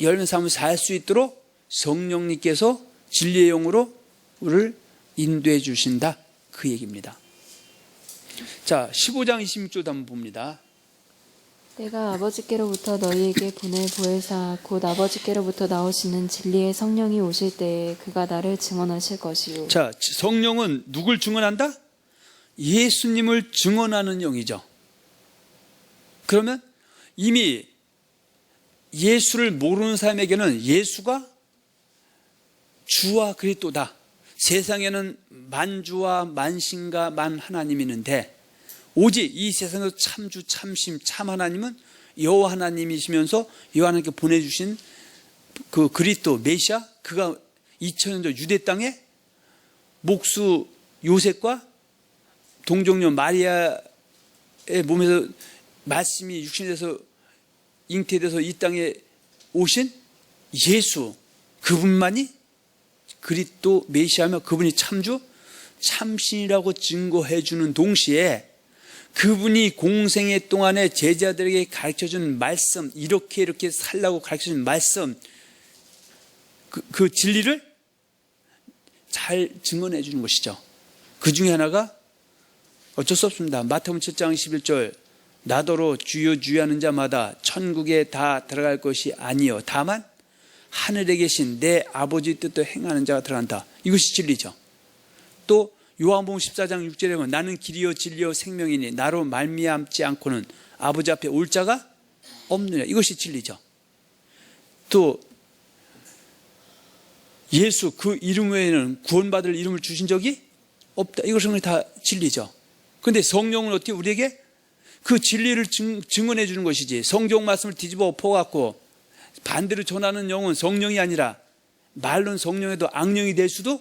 Speaker 1: 열매 삶을 살 수 있도록 성령님께서 진리의 영으로 우리를 인도해 주신다 그 얘기입니다. 자, 15장 26절도 한번 봅니다.
Speaker 2: 내가 아버지께로부터 너희에게 보낼 보혜사 곧 아버지께로부터 나오시는 진리의 성령이 오실 때에 그가 나를 증언하실 것이요.
Speaker 1: 자, 성령은 누굴 증언한다? 예수님을 증언하는 영이죠. 그러면 이미 예수를 모르는 사람에게는 예수가 주와 그리스도다. 세상에는 만주와 만신과 만 하나님이 있는데 오직 이 세상에서 참주 참심 참 하나님은 여호와 하나님이시면서 여호와 하나님께 보내주신 그 그리스도 메시아, 그가 2000년 전 유대 땅에 목수 요셉과 동정녀 마리아의 몸에서 말씀이 육신이 돼서 잉태돼서 이 땅에 오신 예수, 그분만이 그리스도 메시아며 그분이 참주 참신이라고 증거해 주는 동시에 그분이 공생애 동안에 제자들에게 가르쳐준 말씀, 이렇게 살라고 가르쳐준 말씀, 그 진리를 잘 증언해 주는 것이죠. 그 중에 하나가 어쩔 수 없습니다. 마태복음 7장 11절 나더러 주여 주여 하는 자마다 천국에 다 들어갈 것이 아니요 다만 하늘에 계신 내 아버지 뜻도 행하는 자가 들어간다. 이것이 진리죠. 또 요한복음 14장 6절에 보면 나는 길이요 진리요 생명이니 나로 말미암지 않고는 아버지 앞에 올 자가 없느냐. 이것이 진리죠. 또 예수 그 이름 외에는 구원받을 이름을 주신 적이 없다. 이것은 다 진리죠. 그런데 성령은 어떻게 우리에게 그 진리를 증언해 주는 것이지, 성경 말씀을 뒤집어 엎어갖고 반대로 전하는 영은 성령이 아니라 말론 성령에도 악령이 될 수도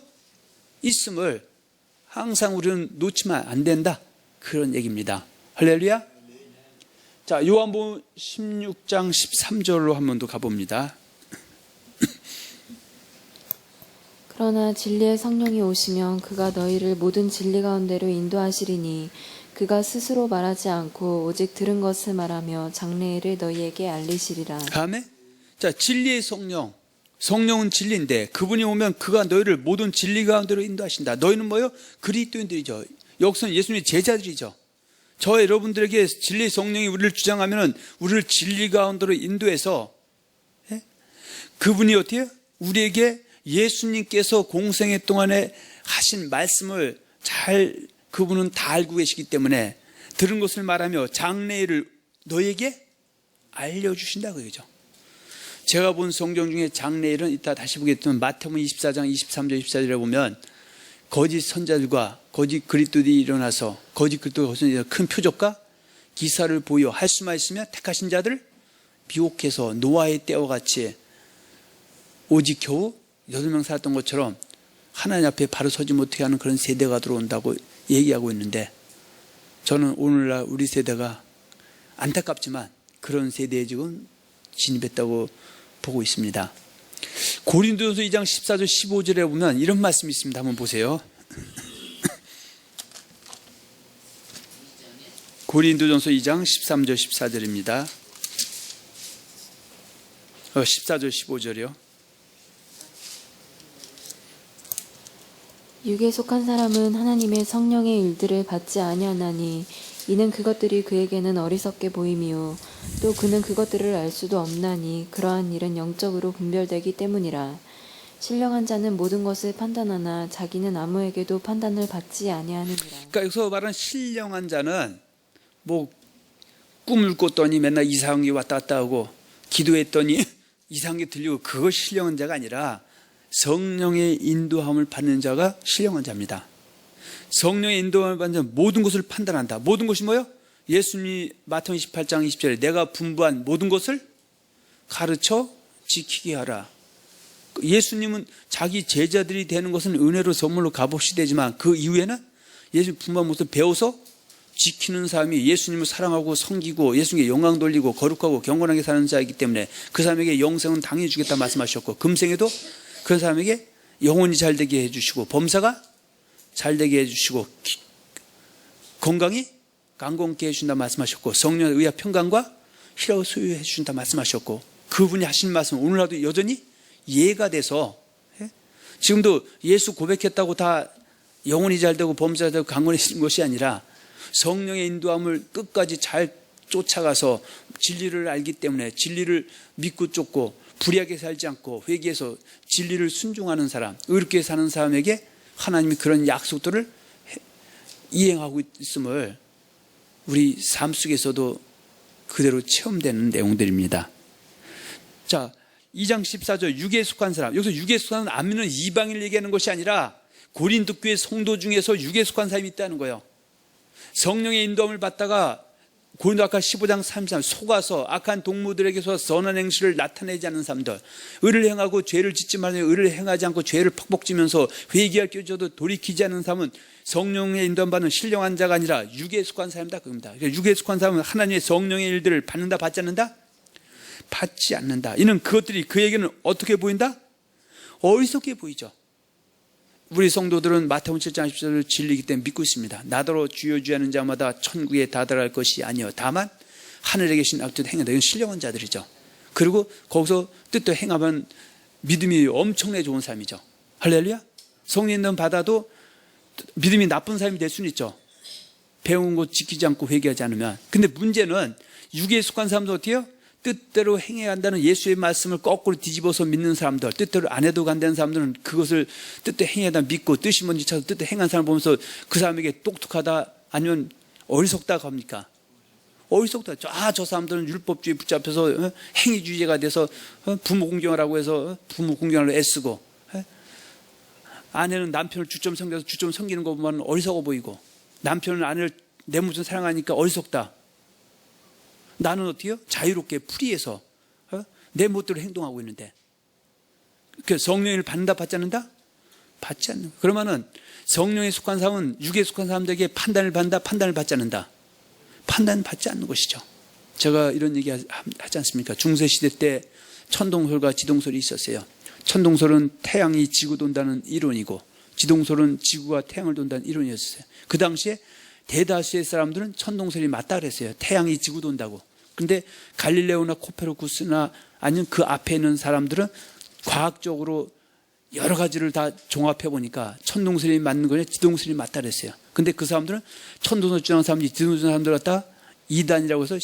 Speaker 1: 있음을 항상 우리는 놓치면 안 된다, 그런 얘기입니다. 할렐루야. 자, 요한복음 16장 13절로 한 번 더 가봅니다.
Speaker 2: 그러나 진리의 성령이 오시면 그가 너희를 모든 진리 가운데로 인도하시리니 그가 스스로 말하지 않고 오직 들은 것을 말하며 장래일을 너희에게 알리시리라.
Speaker 1: 아멘. 자, 진리의 성령, 성령은 진리인데 그분이 오면 그가 너희를 모든 진리 가운데로 인도하신다. 너희는 뭐요? 그리스도인들이죠. 여기서는 예수님의 제자들이죠. 저 여러분들에게 진리의 성령이 우리를 주장하면 우리를 진리 가운데로 인도해서, 그분이 어떻게 해요? 우리에게 예수님께서 공생애 동안에 하신 말씀을 잘 그분은 다 알고 계시기 때문에 들은 것을 말하며 장래일을 너에게 알려주신다고 그러죠. 제가 본 성경 중에 장래일은 이따 다시 보겠지만 마태복음 24장 23절 24절에 보면 거짓 선자들과 거짓 그리스도들이 일어나서 거짓 그리스도가 큰 표적과 기사를 보여 할 수만 있으면 택하신 자들 미혹해서 노아의 때와 같이 오직 겨우 8명 살았던 것처럼 하나님 앞에 바로 서지 못하게 하는 그런 세대가 들어온다고 얘기하고 있는데, 저는 오늘날 우리 세대가 안타깝지만 그런 세대에 지금 진입했다고 보고 있습니다. 고린도전서 2장 14절 15절에 보면 이런 말씀이 있습니다. 한번 보세요. 고린도전서 2장 13절 14절입니다. 14절 15절이요.
Speaker 2: 육에 속한 사람은 하나님의 성령의 일들을 받지 아니하나니 이는 그것들이 그에게는 어리석게 보임이요 또 그는 그것들을 알 수도 없나니 그러한 일은 영적으로 분별되기 때문이라. 신령한 자는 모든 것을 판단하나 자기는 아무에게도 판단을 받지 아니하느니라.
Speaker 1: 그러니까 여기서 말하는 신령한 자는 뭐 꿈을 꿨더니 맨날 이상한 게 왔다 갔다 하고 기도했더니 이상한 게 들리고 그것이 신령한 자가 아니라 성령의 인도함을 받는 자가 신령한 자입니다. 성령의 인도함을 받는 자는 모든 것을 판단한다. 모든 것이 뭐예요? 예수님이 마태복음 28장 20절에 내가 분부한 모든 것을 가르쳐 지키게 하라. 예수님은 자기 제자들이 되는 것은 은혜로 선물로 값없이 되지만 그 이후에는 예수님 분부한 것을 배워서 지키는 사람이 예수님을 사랑하고 섬기고 예수님께 영광 돌리고 거룩하고 경건하게 사는 자이기 때문에 그 사람에게 영생은 당연히 주겠다 말씀하셨고, 금생에도 그런 사람에게 영혼이 잘되게 해주시고 범사가 잘되게 해주시고 건강이 강건케 해준다 말씀하셨고 성령의 의와 평강과 희락을 소유해 주신다 말씀하셨고, 그분이 하신 말씀 오늘날도 여전히 이해가 돼서, 지금도 예수 고백했다고 다 영혼이 잘되고 범사가 되고 강건해지는 것이 아니라 성령의 인도함을 끝까지 잘 쫓아가서 진리를 알기 때문에 진리를 믿고 쫓고 불의하게 살지 않고 회개해서 진리를 순종하는 사람, 의롭게 사는 사람에게 하나님이 그런 약속들을 이행하고 있음을 우리 삶 속에서도 그대로 체험되는 내용들입니다. 자, 2장 14절 육에 속한 사람, 여기서 육에 속한 안 믿는 이방인을 얘기하는 것이 아니라 고린도 교회 성도 중에서 육에 속한 사람이 있다는 거예요. 성령의 인도함을 받다가 고린도아카 15장 33 속아서 악한 동무들에게서 선한 행실을 나타내지 않는 사람들, 의를 행하고 죄를 짓지 말며 의를 행하지 않고 죄를 퍽퍽지면서 회개할 겨져도 돌이키지 않는 사람은 성령의 인도함 받는 신령한 자가 아니라 육에 속한 사람이다 그겁니다. 그러니까 육에 속한 사람은 하나님의 성령의 일들을 받는다 받지 않는다? 받지 않는다. 이는 그것들이 그에게는 어떻게 보인다? 어리석게 보이죠. 우리 성도들은 마태복음 7장 10절을 진리이기 때문에 믿고 있습니다. 나더러 주여 주여 하는 자마다 천국에 다다를 것이 아니요 다만 하늘에 계신 아버지도 행한다. 이건 신령한 자들이죠. 그리고 거기서 뜻대로 행하면 믿음이 엄청나게 좋은 삶이죠. 할렐루야. 성령님 받아도 믿음이 나쁜 삶이 될 수는 있죠. 배운 것 지키지 않고 회개하지 않으면. 근데 문제는 육에 속한 사람도 어떻게 해요? 뜻대로 행해야 한다는 예수의 말씀을 거꾸로 뒤집어서 믿는 사람들, 뜻대로 안 해도 간다는 사람들은 그것을 뜻대로 행해야 한다 믿고 뜻이 뭔지 찾아서 뜻대로 행한 사람을 보면서 그 사람에게 똑똑하다 아니면 어리석다고 합니까? 어리석다. 저 사람들은 율법주의 붙잡혀서 행위주의자가 돼서 부모 공경하라고 해서 부모 공경하려고 애쓰고, 아내는 남편을 주점 섬겨서 주점 섬기는 거 보면 어리석어 보이고, 남편은 아내를 내 무슨 사랑하니까 어리석다. 나는 어떻게 해요? 자유롭게 프리해서 내 멋대로 행동하고 있는데, 그 성령을 받는다 받지 않는다? 받지 않는. 그러면은 성령에 속한 사람은 육에 속한 사람들에게 판단을 받는다 판단을 받지 않는다? 판단을 받지 않는 것이죠. 제가 이런 얘기 하지 않습니까? 중세시대 때 천동설과 지동설이 있었어요. 천동설은 태양이 지구 돈다는 이론이고 지동설은 지구가 태양을 돈다는 이론이었어요. 그 당시에 대다수의 사람들은 천동설이 맞다 그랬어요. 태양이 지구 돈다고. 근데 갈릴레오나 코페르쿠스나 아니면 그 앞에 있는 사람들은 과학적으로 여러 가지를 다 종합해 보니까 천동설이 맞는 거냐 지동설이 맞다 그랬어요. 근데 그 사람들은 천동설 주장하는 사람들이 지동설 사람들 갖다가 이단이라고 해서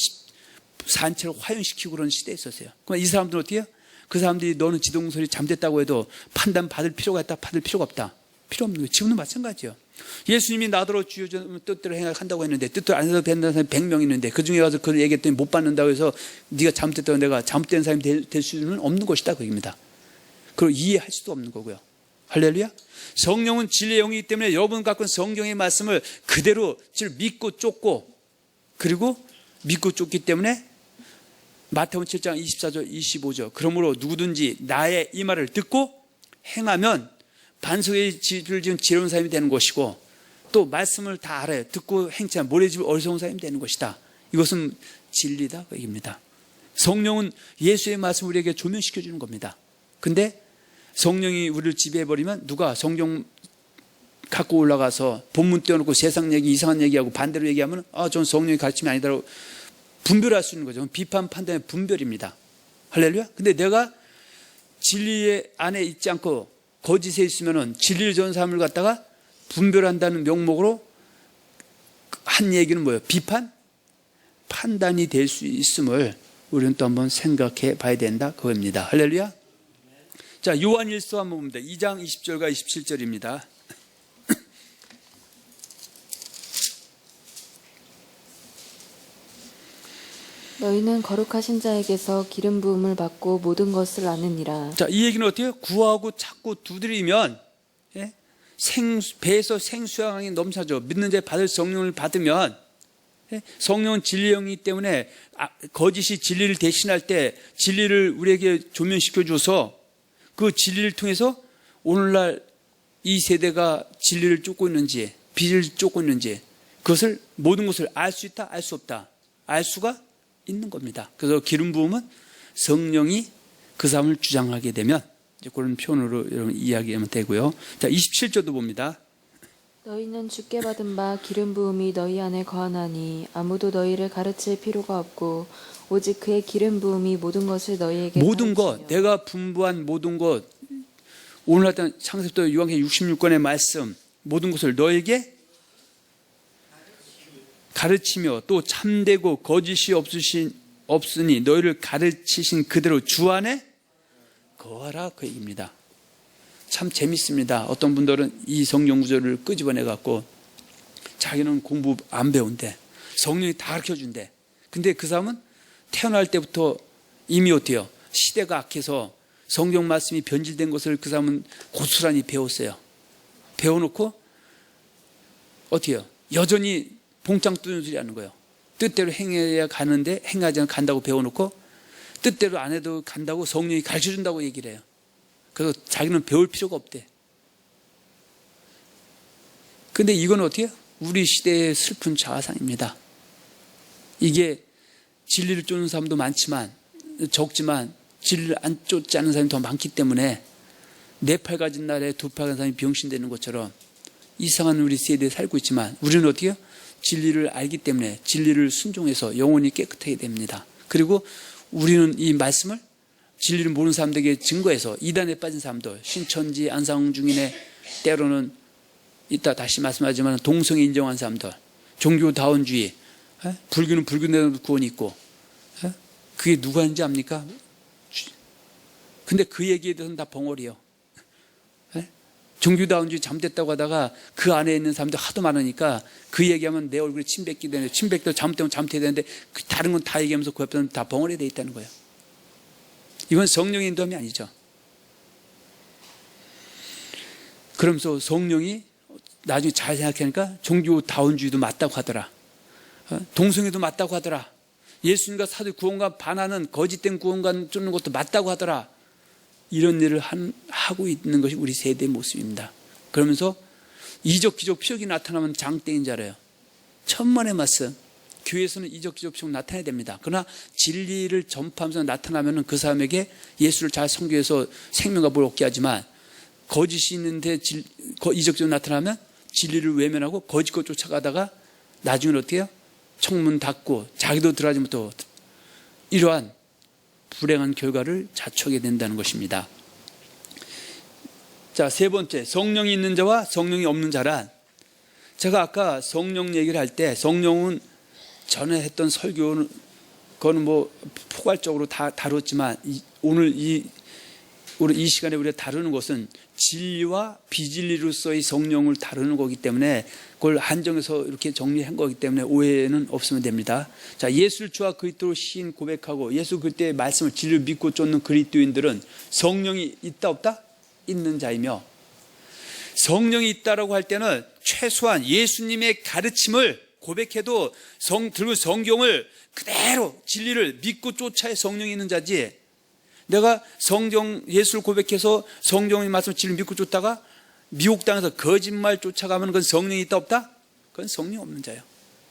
Speaker 1: 산채를 화연시키고 그런 시대에 있었어요. 그럼 이 사람들은 어떻게 해요? 그 사람들이 너는 지동설이 잠됐다고 해도 판단 받을 필요가 있다 받을 필요가 없다. 필요 없는 거예요. 지금도 마찬가지예요. 예수님이 나더러 주여 뜻대로 행한다고 했는데 뜻대로 안 해도 된다는 사람이 100명 있는데 그중에 가서 그걸 얘기했더니 못 받는다고 해서 네가 잘못됐다고 내가 잘못된 사람이 될 수는 없는 것이다 그 얘기입니다. 그리고 이해할 수도 없는 거고요. 할렐루야. 성령은 진리의 영이기 때문에 여러분 갖고 있는 성경의 말씀을 그대로 믿고 쫓고, 그리고 믿고 쫓기 때문에 마태복음 7장 24절 25절 그러므로 누구든지 나의 이 말을 듣고 행하면 반석의 집을 지은 지혜로운 사람이 되는 것이고, 또 말씀을 다 알아요. 듣고 행치 않으면 모래집을 어리석은 사람이 되는 것이다. 이것은 진리다 그 얘기입니다. 성령은 예수의 말씀을 우리에게 조명시켜 주는 겁니다. 근데 성령이 우리를 지배해버리면 누가 성경 갖고 올라가서 본문 떼어놓고 세상 얘기 이상한 얘기하고 반대로 얘기하면 전 성령의 가르침이 아니다라고 분별할 수 있는 거죠. 비판 판단의 분별입니다. 할렐루야. 근데 내가 진리 안에 있지 않고 거짓에 있으면은 진리를 전하는 사람을 갖다가 분별한다는 명목으로 한 얘기는 뭐예요? 비판? 판단이 될 수 있음을 우리는 또 한번 생각해 봐야 된다 그겁니다. 할렐루야. 자, 요한일서 한번 봅니다. 2장 20절과 27절입니다.
Speaker 2: 너희는 거룩하신 자에게서 기름 부음을 받고 모든 것을 아느니라.
Speaker 1: 자, 이 얘기는 어때요? 구하고 찾고 두드리면 배에서 생수양이 넘쳐죠. 믿는 자에 받을 성령을 받으면, 성령은 진리의 영이기 때문에 거짓이 진리를 대신할 때 진리를 우리에게 조명시켜 줘서 그 진리를 통해서 오늘날 이 세대가 진리를 쫓고 있는지 비리를 쫓고 있는지 그것을 모든 것을 알 수 있다 알 수 없다 알 수가 있는 겁니다. 그래서 기름 부음은 성령이 그 사람을 주장하게 되면 이제 그런 표현으로 여러분 이야기하면 되고요. 자, 27절도 봅니다.
Speaker 2: 너희는 주께 받은 바 기름 부음이 너희 안에 거하나니 아무도 너희를 가르칠 필요가 없고 오직 그의 기름 부음이 모든 것을 너희에게
Speaker 1: 모든 것,
Speaker 2: 가르치며.
Speaker 1: 내가 분부한 모든 것, 오늘 같은 창세부터 요한계시록 66권의 말씀 모든 것을 너에게 가르치며 또 참되고 거짓이 없으니 너희를 가르치신 그대로 주 안에 거하라 그 얘기입니다. 참 재밌습니다. 어떤 분들은 이 성경 구절을 끄집어내 갖고 자기는 공부 안 배운대, 성령이 다 가르쳐준대. 근데 그 사람은 태어날 때부터 이미 어때요? 시대가 악해서 성경 말씀이 변질된 것을 그 사람은 고스란히 배웠어요. 배워놓고 어떻게 해요? 여전히 봉창 뚫는 소리 하는 거예요. 뜻대로 행해야 가는데 행하지 않으면 간다고 배워놓고 뜻대로 안 해도 간다고 성령이 가르쳐준다고 얘기를 해요. 그래서 자기는 배울 필요가 없대. 근데 이건 어떻게 해요? 우리 시대의 슬픈 자아상입니다. 이게 진리를 쫓는 사람도 많지만 적지만 진리를 안 쫓지 않는 사람이 더 많기 때문에 네 팔 가진 날에 두 팔 가진 사람이 병신되는 것처럼 이상한 우리 세대에 살고 있지만 우리는 어떻게 해요? 진리를 알기 때문에 진리를 순종해서 영혼이 깨끗하게 됩니다. 그리고 우리는 이 말씀을 진리를 모르는 사람들에게 증거해서 이단에 빠진 사람들, 신천지, 안상중인의 때로는 이따 다시 말씀하지만 동성애 인정한 사람들, 종교다원주의, 불교는 불교대로 구원이 있고, 그게 누가 하는지 압니까? 근데 그 얘기에 대해서는 다 벙어리요. 종교다운주의 잘못됐다고 하다가 그 안에 있는 사람들 하도 많으니까 그 얘기하면 내 얼굴에 침 뱉게 되는데, 침 뱉도 잘못되면 잘못해야 되는데 그 다른 건 다 얘기하면서 그 옆에는 다 벙어리 돼 있다는 거예요. 이건 성령의 인도함이 아니죠. 그러면서 성령이 나중에 잘 생각하니까 종교다운주의도 맞다고 하더라. 동성애도 맞다고 하더라. 예수님과 사도 구원관 반하는 거짓된 구원관 쫓는 것도 맞다고 하더라. 이런 일을 하고 있는 것이 우리 세대의 모습입니다. 그러면서 이적 기적 표적이 나타나면 장땡인 줄 알아요. 천만의 말씀. 교회에서는 이적 기적 표적 나타나야 됩니다. 그러나 진리를 전파하면서 나타나면 그 사람에게 예수를 잘 선교해서 생명과 뭘 얻게 하지만 거짓이 있는데 이적 기적 나타나면 진리를 외면하고 거짓 것 쫓아가다가 나중에 어떻게 해요? 청문 닫고 자기도 들어가지 못하고 이러한 불행한 결과를 자초하게 된다는 것입니다. 자, 세 번째, 성령이 있는 자와 성령이 없는 자란, 제가 아까 성령 얘기를 할 때 성령은 전에 했던 설교는 그거는 뭐 포괄적으로 다 다뤘지만 오늘 이 시간에 우리가 다루는 것은 진리와 비진리로서의 성령을 다루는 거기 때문에 그걸 한정해서 이렇게 정리한 거기 때문에 오해는 없으면 됩니다. 자, 예수를 주와 그리스도로 시인 고백하고 예수 그리스도의 말씀을 진리를 믿고 쫓는 그리스도인들은 성령이 있다 없다? 있는 자이며, 성령이 있다라고 할 때는 최소한 예수님의 가르침을 고백해도 들고 성경을 그대로 진리를 믿고 쫓아야 성령이 있는 자지, 내가 성경 예수를 고백해서 성경의 말씀을 진리를 믿고 쫓다가 미혹당해서 거짓말 쫓아가면 그건 성령이 있다 없다? 그건 성령이 없는 자예요.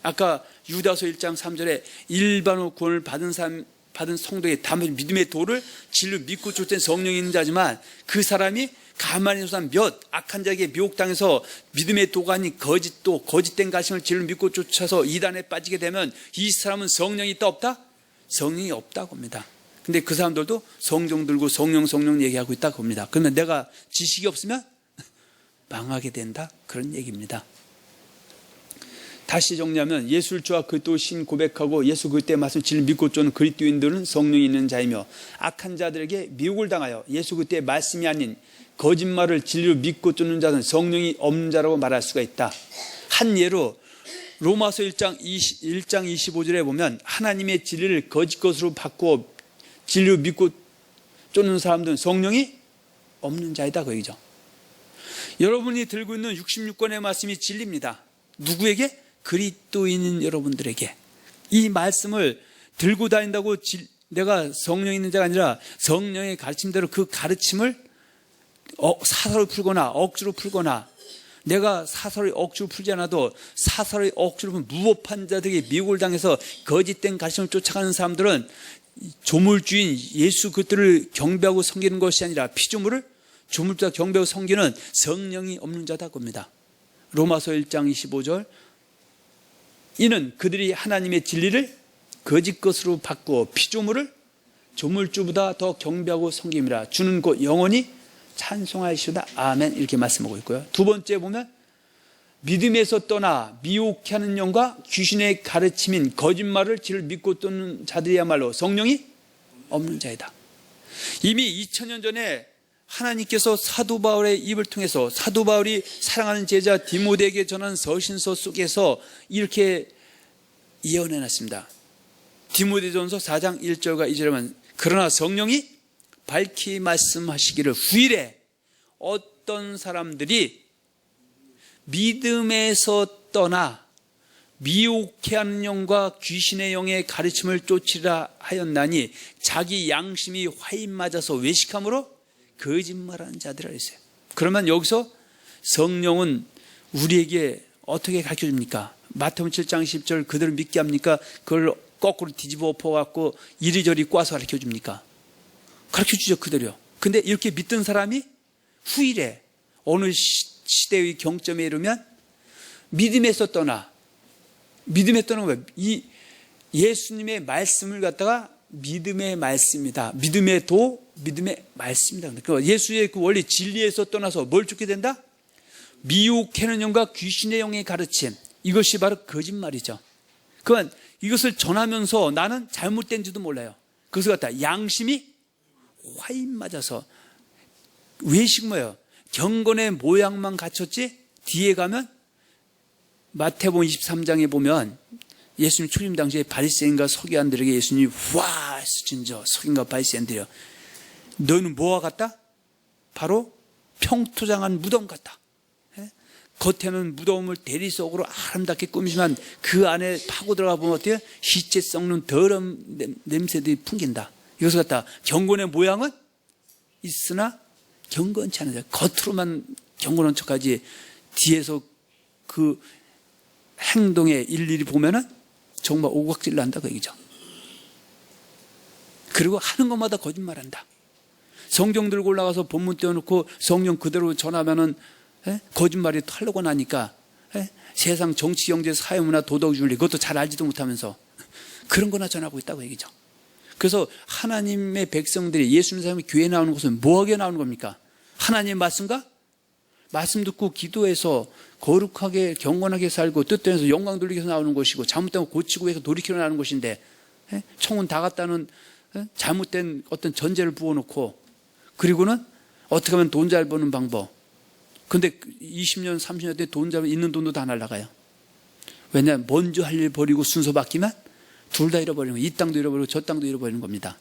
Speaker 1: 아까 유다서 1장 3절에 일반으로 구원을 받은 성도의 담은 믿음의 도를 진리를 믿고 쫓는 성령이 있는 자지만 그 사람이 가만히 있는 몇 악한 자에게 미혹당해서 믿음의 도가 아닌 거짓도 거짓된 가심을 진리를 믿고 쫓아서 이단에 빠지게 되면 이 사람은 성령이 있다 없다? 성령이 없다고 합니다. 근데 그 사람들도 성경 들고 성령 얘기하고 있다고 합니다. 그러면 내가 지식이 없으면 망하게 된다, 그런 얘기입니다. 다시 정리하면 예수를 주와 그리스도 신 고백하고 예수 그리스도의 말씀 진리를 믿고 쫓는 그리스도인들은 성령이 있는 자이며, 악한 자들에게 미혹을 당하여 예수 그리스도의 말씀이 아닌 거짓말을 진리로 믿고 쫓는 자는 성령이 없는 자라고 말할 수가 있다. 한 예로 로마서 1장 25절에 보면 하나님의 진리를 거짓 것으로 바꾸어 진리로 믿고 쫓는 사람들은 성령이 없는 자이다, 그 얘기죠. 여러분이 들고 있는 66권의 말씀이 진리입니다. 누구에게? 그리스도인 여러분들에게. 이 말씀을 들고 다닌다고 내가 성령 있는 자가 아니라 성령의 가르침대로 그 가르침을 사설을 풀거나 억지로 풀거나, 내가 사설을 억지로 풀지 않아도 사설을 억지로 풀면 무법한 자들에게 미혹을 당해서 거짓된 가르침을 쫓아가는 사람들은 조물주인 예수 그리스도를 경배하고 섬기는 것이 아니라 피조물을 조물주와 경배하고 섬기는 성령이 없는 자다 겁니다. 로마서 1장 25절, 이는 그들이 하나님의 진리를 거짓 것으로 바꾸어 피조물을 조물주보다 더 경배하고 섬김이라 주는 곧 영원히 찬송하시다. 아멘. 이렇게 말씀하고 있고요. 두 번째 보면 믿음에서 떠나 미혹해 하는 영과 귀신의 가르침인 거짓말을 진리를 믿고 쫓는 자들이야말로 성령이 없는 자이다. 이미 2000년 전에 하나님께서 사도 바울의 입을 통해서 사도 바울이 사랑하는 제자 디모데에게 전한 서신서 속에서 이렇게 예언해놨습니다. 디모데전서 4장 1절과 2절에 보면, 그러나 성령이 밝히 말씀하시기를 후일에 어떤 사람들이 믿음에서 떠나 미혹해 하는 영과 귀신의 영의 가르침을 쫓으라 하였나니 자기 양심이 화인 맞아서 외식함으로 거짓말하는 자들이라 했어요. 그러면 여기서 성령은 우리에게 어떻게 가르쳐 줍니까? 마태복음 7장 10절 그들을 믿게 합니까? 그걸 거꾸로 뒤집어 엎어갖고 이리저리 꽈서 가르쳐 줍니까? 가르쳐 주죠, 그대로요. 근데 이렇게 믿던 사람이 후일에 어느 시대의 경점에 이르면 믿음에서 떠나, 믿음에 떠나는 거예요. 이 예수님의 말씀을 갖다가 믿음의 말씀이다. 믿음의 도, 믿음의 말씀이다. 그러니까 예수의 그 원리 진리에서 떠나서 뭘 쫓게 된다? 미혹하는 영과 귀신의 영의 가르침. 이것이 바로 거짓말이죠. 그러면 이것을 전하면서 나는 잘못된지도 몰라요. 그것을 갖다 양심이 화인 맞아서 외식 뭐예요? 경건의 모양만 갖췄지 뒤에 가면 마태복음 23장에 보면 예수님 초림 당시에 바리새인과 서기관들에게 예수님이 와 진저 서기관과 바리새인들이여 너는 뭐와 같다? 바로 평토장한 무덤 같다. 겉에는 무덤을 대리석으로 아름답게 꾸미지만 그 안에 파고 들어가 보면 어때요? 시체 썩는 더러운 냄새들이 풍긴다. 이것을 갖다 경건의 모양은 있으나 경건치 않은 자. 겉으로만 경건한 척하지 뒤에서 그 행동에 일일이 보면은 정말 오각질 난다 그 얘기죠. 그리고 하는 것마다 거짓말한다. 성경 들고 올라가서 본문 떼어놓고 성경 그대로 전하면은 거짓말이 털려고 나니까 세상 정치, 경제, 사회문화, 도덕준리 그것도 잘 알지도 못하면서 그런 거나 전하고 있다고 얘기죠. 그래서 하나님의 백성들이 예수님 사람이 교회에 나오는 것은 뭐하게 나오는 겁니까? 하나님의 말씀과 말씀 듣고 기도해서 거룩하게 경건하게 살고 뜻대로 영광 돌리기 위해서 나오는 것이고 잘못된 거 고치고 해서 돌이키려 나오는 것인데 청은 다 갔다는 잘못된 어떤 전제를 부어놓고 그리고는 어떻게 하면 돈 잘 버는 방법. 근데 20년 30년 때 돈 잘 있는 돈도 다 날아가요. 왜냐하면 먼저 할 일 버리고 순서 바뀌면 둘 다 잃어버리는 거예요. 이 땅도 잃어버리고 저 땅도 잃어버리는 겁니다.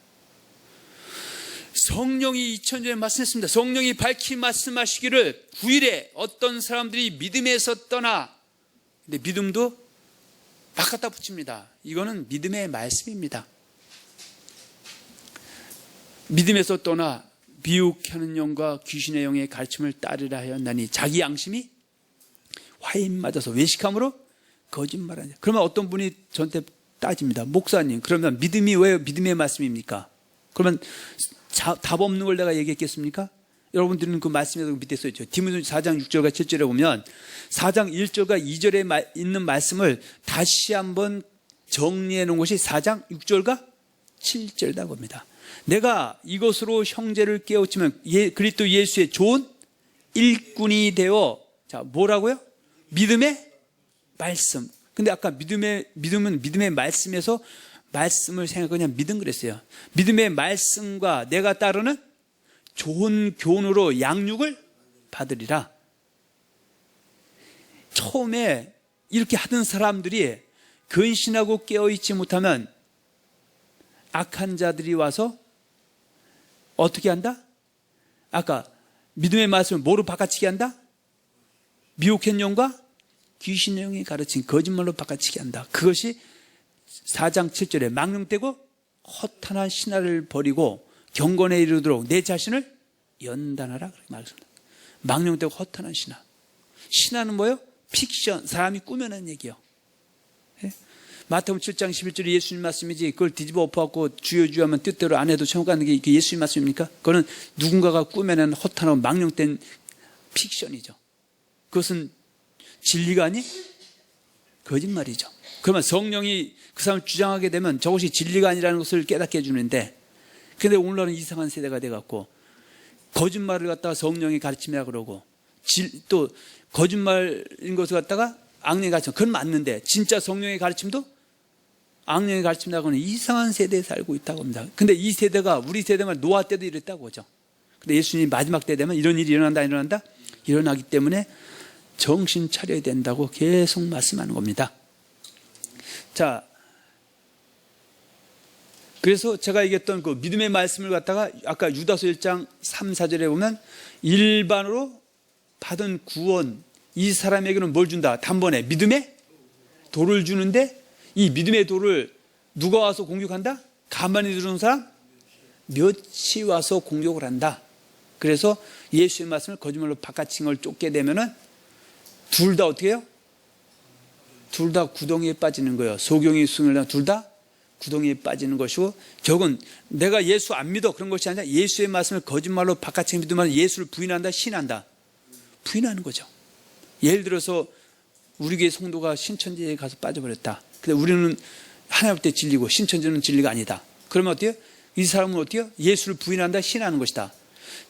Speaker 1: 성령이 2000년에 말씀했습니다. 성령이 밝히 말씀하시기를 9일에 어떤 사람들이 믿음에서 떠나 근데 믿음도 막 갖다 붙입니다. 이거는 믿음의 말씀입니다. 믿음에서 떠나 미혹하는 영과 귀신의 영의 가르침을 따르라 하였나니 자기 양심이 화인 맞아서 외식함으로 거짓말하냐. 그러면 어떤 분이 저한테 따집니다. 목사님 그러면 믿음이 왜 믿음의 말씀입니까? 그러면 답 없는 걸 내가 얘기했겠습니까? 여러분들은 그 말씀에서 밑에 써있죠. 디모데전서 4장 6절과 7절에 보면 4장 1절과 2절에 있는 말씀을 다시 한번 정리해 놓은 것이 4장 6절과 7절이라고 합니다. 내가 이것으로 형제를 깨우치면 그리스도 예수의 좋은 일꾼이 되어 자 뭐라고요? 믿음의 말씀. 근데 아까 믿음은 믿음의 말씀에서 말씀을 생각하고 그냥 믿음 그랬어요. 믿음의 말씀과 내가 따르는 좋은 교훈으로 양육을 받으리라. 처음에 이렇게 하던 사람들이 근신하고 깨어있지 못하면 악한 자들이 와서 어떻게 한다? 아까 믿음의 말씀을 뭐로 바꿔치기 한다? 미혹한 영과 귀신의 영이 가르친 거짓말로 바꿔치기 한다. 그것이 4장 7절에 망령되고 허탄한 신화를 버리고 경건에 이르도록 내 자신을 연단하라 그렇게 말했습니다. 망령되고 허탄한 신화. 신화는 뭐예요? 픽션, 사람이 꾸며낸 얘기요. 마태복음 7장 11절이 예수님 말씀이지 그걸 뒤집어 엎어갖고 주여 하면 뜻대로 안 해도 천국 가는 게 이게 예수님 말씀입니까? 그거는 누군가가 꾸며낸 허탄하고 망령된 픽션이죠. 그것은 진리가 아닌 거짓말이죠. 그러면 성령이 그 사람을 주장하게 되면 저것이 진리가 아니라는 것을 깨닫게 해주는데 근데 오늘날은 이상한 세대가 돼갖고 거짓말을 갖다가 성령이 가르침이라 그러고 또 거짓말인 것을 갖다가 악령의 가르침 그건 맞는데 진짜 성령의 가르침도 악령의 가르침이라고 하는 이상한 세대에 살고 있다고 합니다. 근데 이 세대가 우리 세대만 노아 때도 이랬다고 하죠. 근데 예수님이 마지막 때 되면 이런 일이 일어난다 일어나기 때문에 정신 차려야 된다고 계속 말씀하는 겁니다. 자, 그래서 제가 얘기했던 그 믿음의 말씀을 갖다가 아까 유다서 1장 3, 4절에 보면 일반으로 받은 구원 이 사람에게는 뭘 준다? 단번에 믿음의 돌을 주는데 이 믿음의 돌을 누가 와서 공격한다? 가만히 들은 사람 몇이 와서 공격을 한다. 그래서 예수의 말씀을 거짓말로 바깥친 걸 쫓게 되면은 둘 다 어떻게 해요? 둘 다 구덩이에 빠지는 거예요. 소경이 승을 둘 다 구덩이에 빠지는 것이고, 결국은 내가 예수 안 믿어 그런 것이 아니라 예수의 말씀을 거짓말로 바깥친 믿으면 예수를 부인한다, 신한다. 부인하는 거죠. 예를 들어서 우리 교회 성도가 신천지에 가서 빠져버렸다. 근데 우리는 하나님 때 진리고 신천지는 진리가 아니다. 그러면 어때요? 이 사람은 어때요? 예수를 부인한다, 신하는 것이다.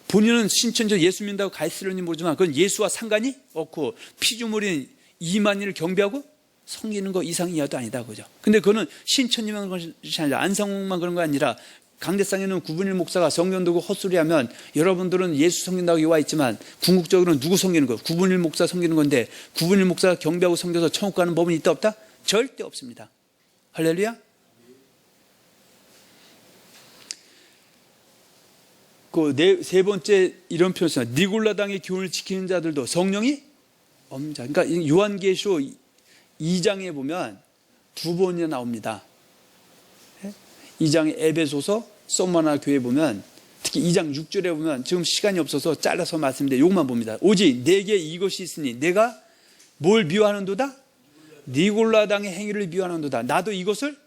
Speaker 1: 본인은 신천지 예수 믿는다고 가 있을는지 모르지만 그건 예수와 상관이 없고 피조물인 이만희를 경배하고 섬기는 거 이상 이하도 아니다. 그죠? 근데 그거는 신천지만 그런 것이 아니라 안상홍만 그런 거 아니라 강대상에는 구분일 목사가 성경 두고 헛소리하면 여러분들은 예수 섬긴다고 와 있지만 궁극적으로는 누구 섬기는 거예요? 구분일 목사 섬기는 건데 구분일 목사가 경배하고 섬겨서 천국 가는 법은 있다 없다? 절대 없습니다. 할렐루야. 세 번째 이런 표현 있어요. 니골라당의 교훈을 지키는 자들도 성령이 없는 자. 그러니까 요한계시록 2장에 보면 두 번이나 나옵니다. 2장의 에베소서, 소마나 교회 보면 특히 2장 6절에 보면 지금 시간이 없어서 잘라서 말씀드리는데 이것만 봅니다. 오직 내게 이것이 있으니 내가 뭘 미워하는도다? 니골라당의 행위를 미워하는도다. 나도 이것을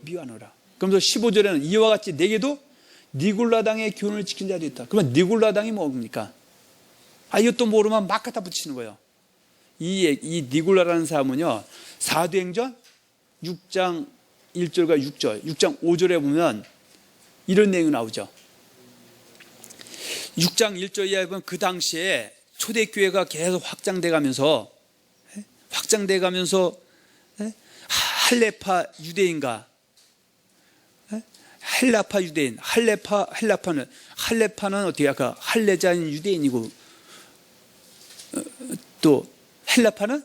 Speaker 1: 미워하노라. 그러면서 15절에는 이와 같이 내게도 니골라당의 교훈을 지킨 자도 있다. 그러면 니골라당이 뭡니까? 이것도 모르면 막 갖다 붙이는 거예요. 이 니골라라는 사람은요, 사도행전 6장 1절과 6절, 6장 5절에 보면 이런 내용이 나오죠. 6장 1절 이하에 보면 그 당시에 초대교회가 계속 확장돼 가면서 할레파 유대인과 헬라파 유대인, 할레파는 어떻게 할까? 할레자인 유대인이고 또 헬라파는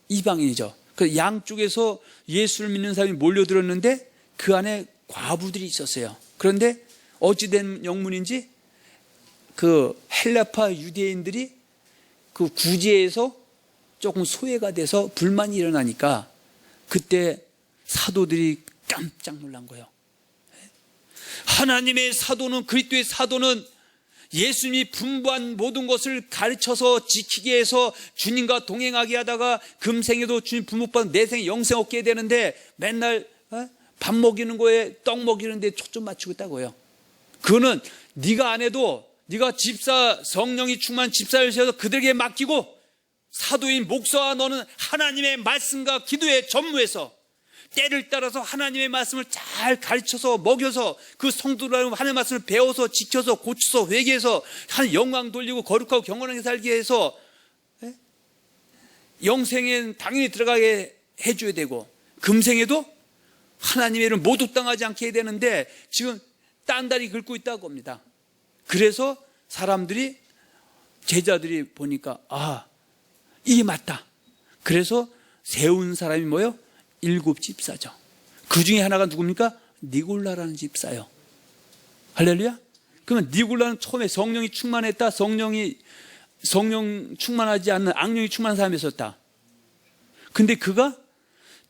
Speaker 1: 이방인이죠. 그 양쪽에서 예수를 믿는 사람이 몰려들었는데 그 안에 과부들이 있었어요. 그런데 어찌된 영문인지 그 헬라파 유대인들이 그 구제에서 조금 소외가 돼서 불만이 일어나니까 그때 사도들이 깜짝 놀란 거예요. 하나님의 사도는, 그리스도의 사도는 예수님이 분부한 모든 것을 가르쳐서 지키게 해서 주님과 동행하게 하다가 금생에도 주님 분부받은 내생에 영생 얻게 되는데 맨날 밥 먹이는 거에 떡 먹이는 데 초점 맞추고 있다고요. 그거는 네가 안 해도 네가 집사, 성령이 충만한 집사를 세워서 그들에게 맡기고 사도인 목사와 너는 하나님의 말씀과 기도에 전무해서 때를 따라서 하나님의 말씀을 잘 가르쳐서 먹여서 그 성도들하고 하나님의 말씀을 배워서 지켜서 고쳐서 회개해서 한 영광 돌리고 거룩하고 경건하게 살게 해서 영생엔 당연히 들어가게 해줘야 되고 금생에도 하나님의 이름 모독당하지 않게 해야 되는데 지금 딴다리 긁고 있다고 합니다. 그래서 사람들이, 제자들이 보니까 이게 맞다. 그래서 세운 사람이 뭐예요? 7 집사죠. 그 중에 하나가 누굽니까? 니골라라는 집사요. 할렐루야. 그러면 니골라는 처음에 성령이 충만했다. 성령 충만하지 않는 악령이 충만한 사람이었다. 근데 그가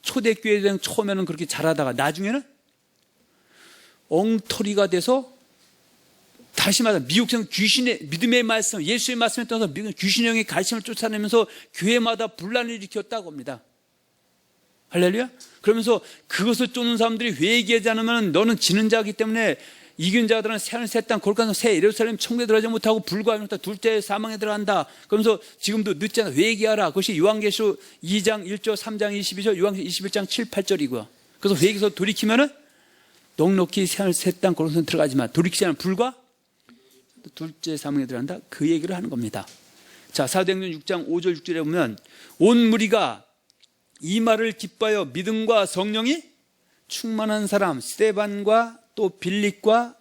Speaker 1: 초대교회에 대한 처음에는 그렇게 잘하다가 나중에는 엉터리가 돼서, 다시 말해 미혹성 귀신의 믿음의 말씀, 예수의 말씀에 따라서 귀신의 영의 가르침을 쫓아내면서 교회마다 분란을 일으켰다고 합니다. 할렐루야. 그러면서 그것을 쫓는 사람들이 회개하지 않으면 너는 지는 자이기 때문에 이긴 자들은 새하늘 새 땅 거룩한 새 예루살렘 천국에 들어가지 못하고 불과하지 못하고 둘째 사망에 들어간다. 그러면서 지금도 늦지 않아 회개하라. 그것이 요한계시록 2장 1절 3장 22절 요한계시록 21장 7, 8절이고요. 그래서 회개해서 돌이키면은 넉넉히 새하늘 새 땅 거룩한 새 들어가지만 돌이키지 않으면 불과 둘째 사망에 들어간다. 그 얘기를 하는 겁니다. 자, 사도행전 6장 5절 6절에 보면 온 무리가 이 말을 기뻐하여 믿음과 성령이 충만한 사람 스데반과 또 빌립과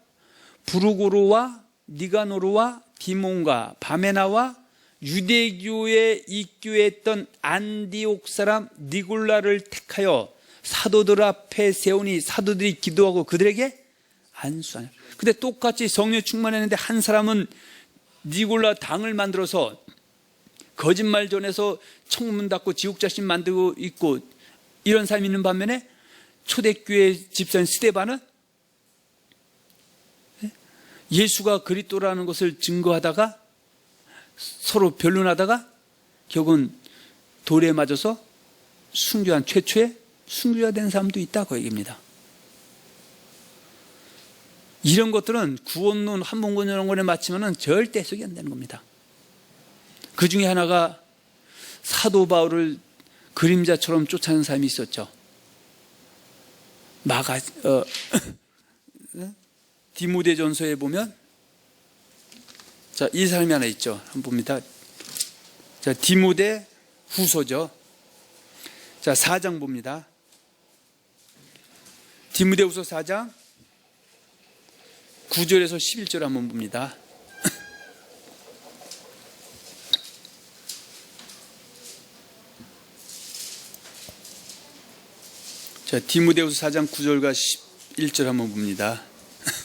Speaker 1: 부르고로와 니가노르와 디몬과 바메나와 유대교에 입교했던 안디옥 사람 니골라를 택하여 사도들 앞에 세우니 사도들이 기도하고 그들에게 안수하냐. 근데 똑같이 성령이 충만했는데 한 사람은 니골라 당을 만들어서 거짓말 전해서 천문 닫고 지옥자신 만들고 있고 이런 삶이 있는 반면에 초대교회 집사인 스데반은 예수가 그리스도라는 것을 증거하다가 서로 변론하다가 결국은 돌에 맞아서 순교한 최초의 순교가 된 사람도 있다 그 얘기입니다. 이런 것들은 구원론 한문권 이런 거에 맞추면 절대 해석이 안 되는 겁니다. 그 중에 하나가 사도 바울을 그림자처럼 쫓아내는 사람이 있었죠. 디모데전서에 보면 자, 이 사람이 하나 있죠. 한번 봅니다. 자, 디모데 후서죠. 자, 4장 봅니다. 디모데 후서 4장 9절에서 11절 한번 봅니다. 자, 디모데후서 4장 9절과 11절 한번 봅니다.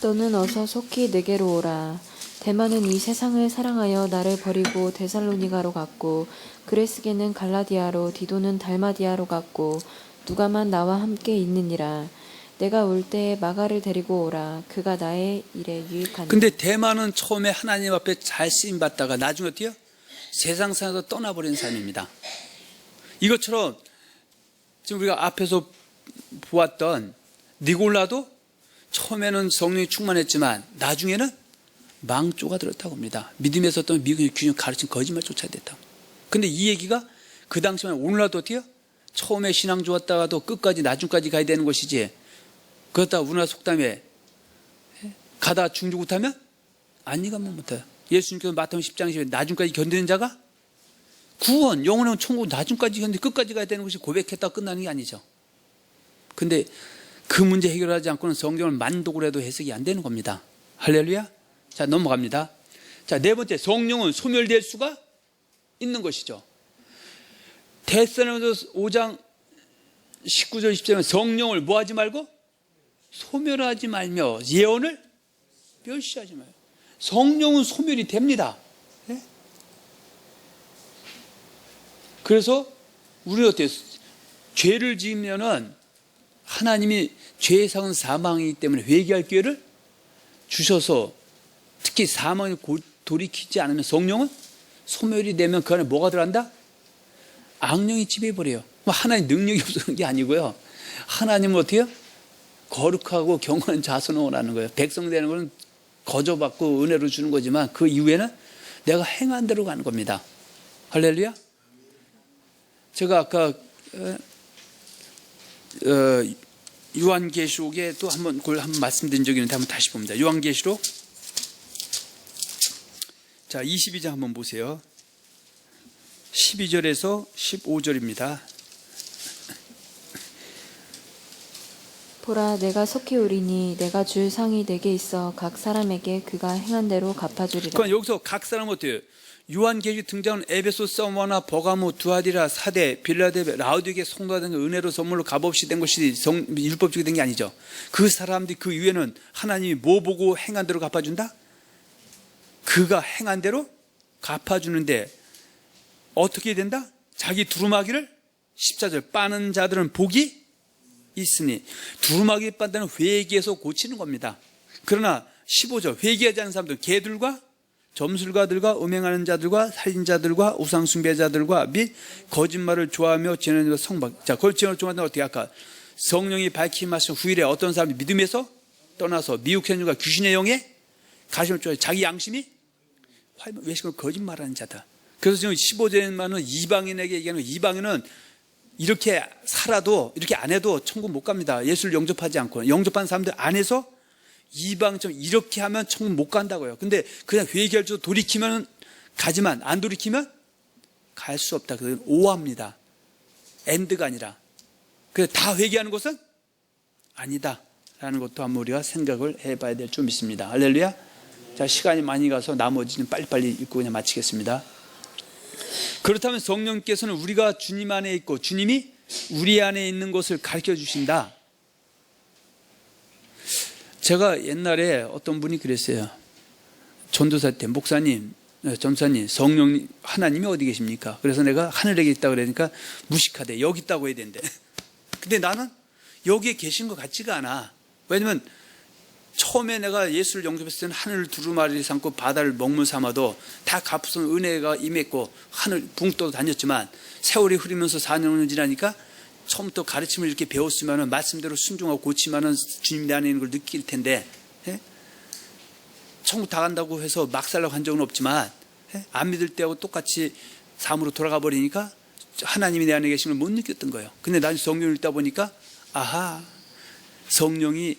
Speaker 2: 너는 어서 속히 내게로 오라. 데마는 이 세상을 사랑하여 나를 버리고 데살로니가로 갔고 그레스게는 갈라디아로 디도는 달마디아로 갔고 누가만 나와 함께 있느니라. 내가 올 때에 마가를 데리고 오라. 그가 나의 일에 유익하니라.
Speaker 1: 근데 대만은 처음에 하나님 앞에 잘 쓰임 받다가 나중에 어때요? 세상 살아서 떠나버리는 사람입니다. 이것처럼 지금 우리가 앞에서 보았던 니골라도 처음에는 성령이 충만했지만 나중에는 망조가 들었다고 합니다. 믿음에서 어떤 미국의 균형 가르친 거짓말 쫓아야 됐다고. 근데 이 얘기가 그 당시만 오늘날도 어때요? 처음에 신앙 좋았다가도 끝까지 나중까지 가야 되는 것이지 그렇다고 우리나라 속담에 가다 중주 못하면 안 가면 못해요. 예수님께서 마태복음 10장 10에 나중까지 견디는 자가 구원, 영원한 천국 나중까지 견디 끝까지 가야 되는 것이 고백했다가 끝나는 게 아니죠. 근데 그 문제 해결하지 않고는 성경을 만독을 해도 해석이 안 되는 겁니다. 할렐루야. 자, 넘어갑니다. 자, 네 번째, 성령은 소멸될 수가 있는 것이죠. 데살로니가서 5장 19절 20절은 성령을 뭐 하지 말고 소멸하지 말며 예언을 멸시하지 마요. 성령은 소멸이 됩니다. 네? 그래서 우리 어때요? 죄를 지으면은 하나님이 죄의 상은 사망이기 때문에 회개할 기회를 주셔서 특히 사망을 돌이키지 않으면 성령은 소멸이 되면 그 안에 뭐가 들어간다? 악령이 지배해버려요. 하나님 능력이 없는 게 아니고요. 하나님은 어떻게 해요? 거룩하고 경건한 자손을 원하는 거예요. 백성 되는 것은 거저받고 은혜로 주는 거지만 그 이후에는 내가 행한 대로 가는 겁니다. 할렐루야. 제가 아까 요한계시록에 또 그걸 한번 말씀드린 적이 있는데 한번 다시 봅니다. 요한계시록 자 22장 한번 보세요. 12절에서 15절입니다.
Speaker 2: 보라, 내가 속히 오리니 내가 줄 상이 내게 있어 각 사람에게 그가 행한 대로 갚아주리라.
Speaker 1: 그럼 여기서 각 사람 어때요? 요한계시록 등장하는 에베소, 서머나, 버가모, 두아디라, 사대, 빌라델베, 라우디게 성도가 된 은혜로 선물로 값없이 된 것이 율법적이 된 게 아니죠. 그 사람들이 그 이후에는 하나님이 뭐 보고 행한 대로 갚아준다? 그가 행한 대로 갚아주는데 어떻게 된다? 자기 두루마기를 14절 빠는 자들은 복이 있으니 두루마기 빤다는 회개에서 고치는 겁니다. 그러나 15절 회개하지 않는 사람들 개들과 점술가들과 음행하는 자들과 살인자들과 우상숭배자들과 및 거짓말을 좋아하며 지내는 성박. 자, 거짓말을 좋아하는 어떻게 할까? 성령이 밝힌 말씀 후일에 어떤 사람이 믿음에서 떠나서 미혹현주가 귀신의 영에 가심을 좋아해 자기 양심이 외식을 거짓말하는 자다. 그래서 지금 15절에만은 이방인에게 얘기하는 이방인은 이렇게 살아도 이렇게 안 해도 천국 못 갑니다. 예수를 영접하지 않고 영접한 사람들 안에서 이방처럼 이렇게 하면 천국 못 간다고요. 근데 그냥 회개할 줄 돌이키면 가지만 안 돌이키면 갈 수 없다. 그건 오합니다. 엔드가 아니라. 그래서 다 회개하는 것은 아니다 라는 것도 한번 우리가 생각을 해봐야 될 줄 믿습니다. 할렐루야. 자, 시간이 많이 가서 나머지는 빨리빨리 읽고 그냥 마치겠습니다. 그렇다면 성령께서는 우리가 주님 안에 있고 주님이 우리 안에 있는 것을 가르쳐 주신다. 제가 옛날에 어떤 분이 그랬어요. 전도사 때 목사님 점사님, 성령 하나님이 어디 계십니까? 그래서 내가 하늘에 있다고 그러니까 무식하대. 여기 있다고 해야 된대. 근데 나는 여기에 계신 것 같지가 않아. 왜냐면 처음에 내가 예수를 영접했을 때는 하늘을 두루마리 삼고 바다를 먹물 삼아도 다 갚은 은혜가 임했고 하늘 붕 떠 다녔지만 세월이 흐르면서 4년 5년 지나니까 처음부터 가르침을 이렇게 배웠으면 말씀대로 순종하고 고치면 주님 내 안에 있는 걸 느낄 텐데, 예? 천국 다 간다고 해서 막 살라고 한 적은 없지만, 예? 안 믿을 때하고 똑같이 삶으로 돌아가 버리니까 하나님이 내 안에 계신 걸 못 느꼈던 거예요. 근데 나중에 성경을 읽다 보니까 아하, 성령이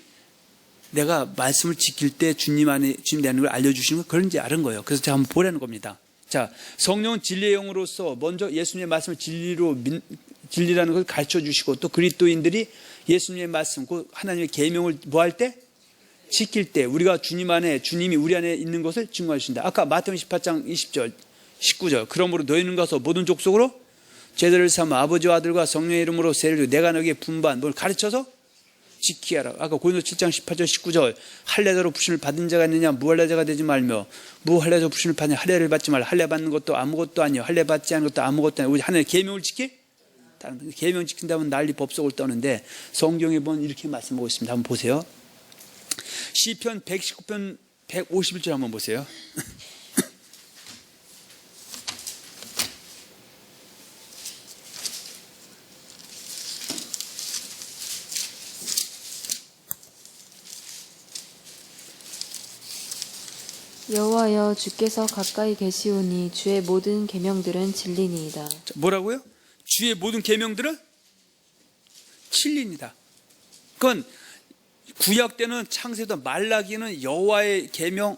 Speaker 1: 내가 말씀을 지킬 때 주님 안에 주님 내 안에 걸 알려주시는 거 그런지 아는 거예요. 그래서 제가 한번 보라는 겁니다. 자, 성령은 진리의 영으로서 먼저 예수님의 말씀을 진리라는 걸 가르쳐 주시고 또 그리스도인들이 예수님의 말씀, 그 하나님의 계명을 뭐 할 때? 지킬 때 우리가 주님 안에, 주님이 우리 안에 있는 것을 증거해 주신다. 아까 마태복음 18장 20절, 19절. 그러므로 너희는 가서 모든 족속으로 제자를 삼아 아버지와 아들과 성령의 이름으로 세례를 주고 내가 너에게 분반 뭘 가르쳐서 지키라. 아까 고린도 7장 18절 19절 할례자로 부심을 받은 자가 있느냐 무할례자가 되지 말며 무할례자로 부심을 받냐 할례를 받지 말라. 할례 받는 것도 아무것도 아니요 할례 받지 않은 것도 아무것도 아니요. 우리 하나님의 계명을 지키? 계명 지킨다면 난리 법석을 떠는데 성경에 보면 이렇게 말씀하고 있습니다. 한번 보세요. 시편 119편 151절 한번 보세요.
Speaker 2: 여호와여 주께서 가까이 계시오니 주의 모든 계명들은 진리니이다.
Speaker 1: 뭐라고요? 주의 모든 계명들은 진리입니다. 그건 구약 때는 창세도 말라기는 여호와의 계명,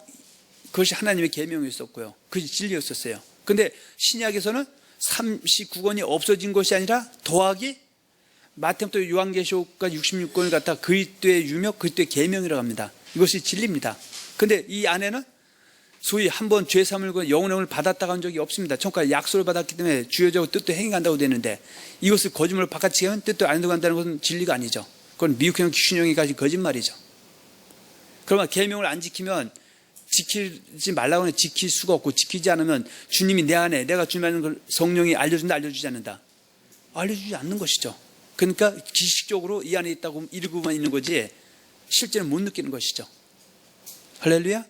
Speaker 1: 그것이 하나님의 계명이었었고요. 그것이 진리였었어요. 근데 신약에서는 39권이 없어진 것이 아니라 더하기 마태부터 요한계시록까지 66권을 갖다 그리스도의 유명, 그리스도의 계명이라고 합니다. 이것이 진리입니다. 근데 이 안에는 소위 한번 죄 사물과 영혼의 영을 받았다고 한 적이 없습니다. 천국까지 약속을 받았기 때문에 주여자고 뜻도 행해간다고 되는데 이것을 거짓말로 바깥이 하면 뜻도 안 들어간다는 것은 진리가 아니죠. 그건 미혹형 귀신형이 가진 거짓말이죠. 그러면 계명을 안 지키면 지키지 말라고 하면 지킬 수가 없고 지키지 않으면 주님이 내 안에 내가 주님하는 걸 성령이 알려준다 알려주지 않는다. 알려주지 않는 것이죠. 그러니까 기식적으로 이 안에 있다고 이르고만 있는 거지 실제는 못 느끼는 것이죠. 할렐루야.